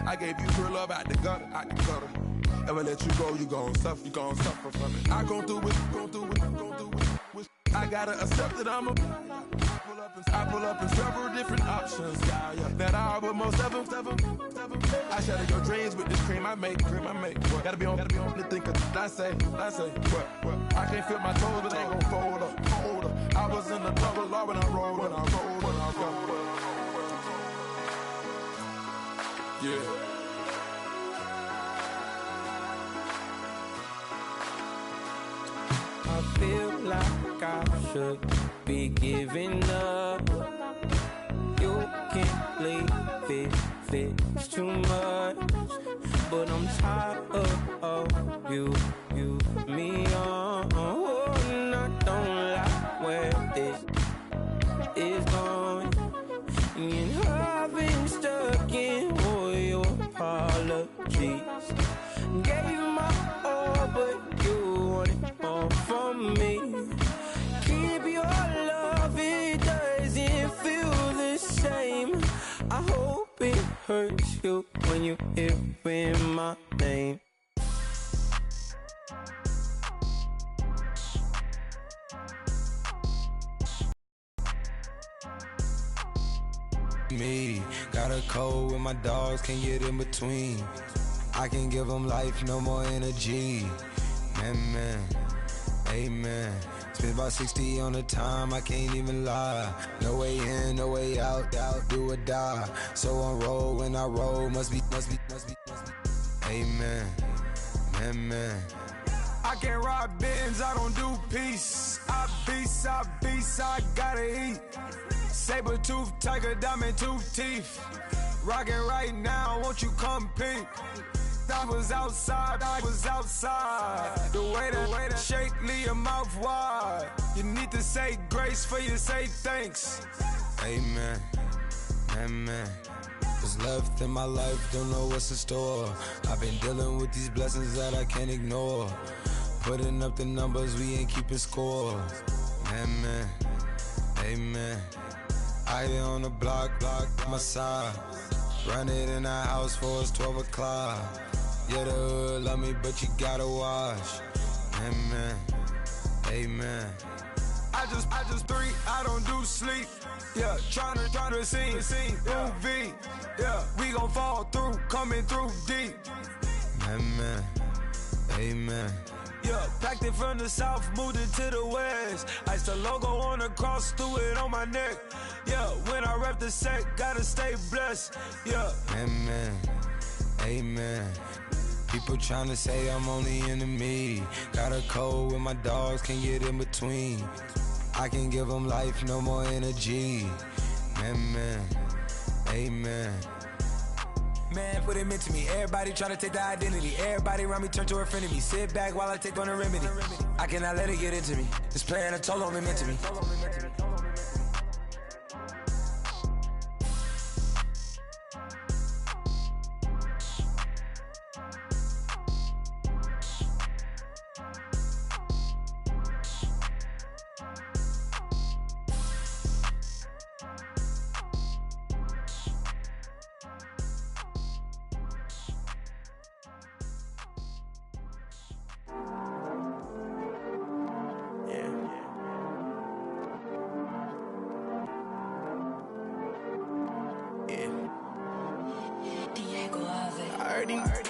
I gave you real love out the gutter. Ever let you go, you gon' suffer from it. I gon' do it. I gotta accept that I'm a. I pull up in several different options. That I almost ever. I shatter your dreams with this cream I make. Gotta be on the thinker. I say, what? I can't feel my toes, but ain't gon' fold up. I was in the double law when I rolled. Yeah. I feel like I should be giving up. You can't leave it, it's too much. But I'm tired of you, me on. And I don't like where this is going. And I've been stuck in all your apologies. Gave my all, but you wanted more from me. Keep your love, it doesn't feel the same. I hope it hurts you when you hear my name. Me, got a cold when my dogs can't get in between. I can give them life, no more energy. Man, amen. Spent about 60 on the time, I can't even lie. No way in, no way out, do or die. So on roll, when I roll, must be. Amen, man. I can't ride Benz, I don't do peace. I beast, I gotta eat. Saber tooth, tiger, diamond tooth teeth. Rockin' right now, won't you come peek? I was outside. The way that shake, leave your mouth wide. You need to say grace for you say thanks. Amen, what's left in my life, don't know what's in store. I've been dealing with these blessings that I can't ignore. Putting up the numbers, we ain't keeping score. Amen. I been on the block, my side. Run it in the house for us 12 o'clock. Yeah, the hood love me, but you gotta watch. Amen. I just three, I don't do sleep. Yeah, tryna see movie. Yeah, we gon' fall through, coming through deep. Amen. Yeah, packed it from the south, moved it to the west. Iced the logo on the cross, threw it on my neck. Yeah, when I rep the set, gotta stay blessed. Yeah. Amen. People tryna say I'm only enemy. Got a cold when my dogs can't get in between. I can give them life, no more energy. Amen. Man, put him into me. Everybody try to take the identity. Everybody around me turn to a friend of me. Sit back while I take on the remedy. I cannot let it get into me. This playing a toll on me mentally.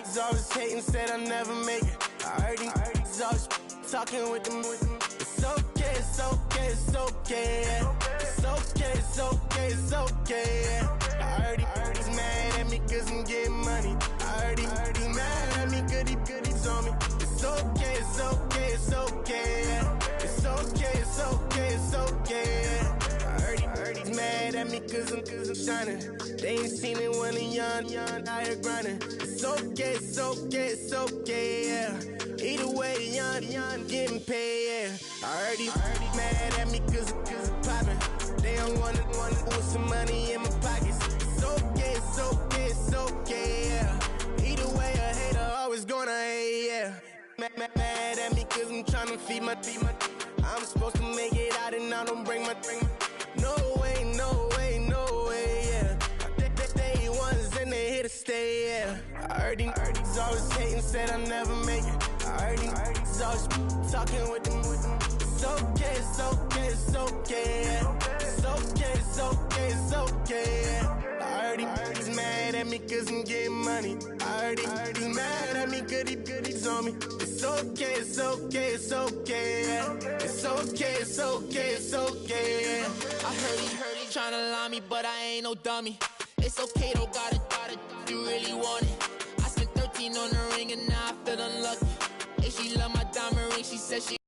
He's always hating, said I'll never make it. I heard he's always talking with them. It's okay, it's okay, it's okay. It's okay, it's okay, it's okay. I heard he's mad at me cause I'm getting money. I heard he's mad at me cause he's on me. It's okay, it's okay, it's okay. It's okay, it's okay, it's okay. I heard he's mad at me cause I'm shining. They ain't seen it when I'm young, out here grinding. It's okay, it's okay, it's okay, yeah. Either way, young, getting paid, yeah. I heard he's mad at me cause I'm poppin'. They don't wanna put some money in my pockets. It's okay, it's okay, it's okay, yeah. Either way, a hater always gonna hate, yeah. Mad at me cause I'm tryna feed my I'm supposed to make it out and I don't bring my no way, no way, no way, yeah. They ones and they here to stay, yeah. I heard he's always hating, said I'll never make it. I heard he's always talking with them. It's okay, it's okay, it's okay, yeah. It's okay, it's okay, it's okay, yeah. I heard he's mad at me cause I'm getting money. I heard he's mad at me cause he's on me. It's okay, it's okay, it's okay, yeah. It's okay, it's okay, it's okay, yeah. I heard he tryna lie me, but I ain't no dummy. It's okay though, got it, you really want it. I spent 13 on the ring and now I feel unlucky. Hey, she love my diamond ring, she said she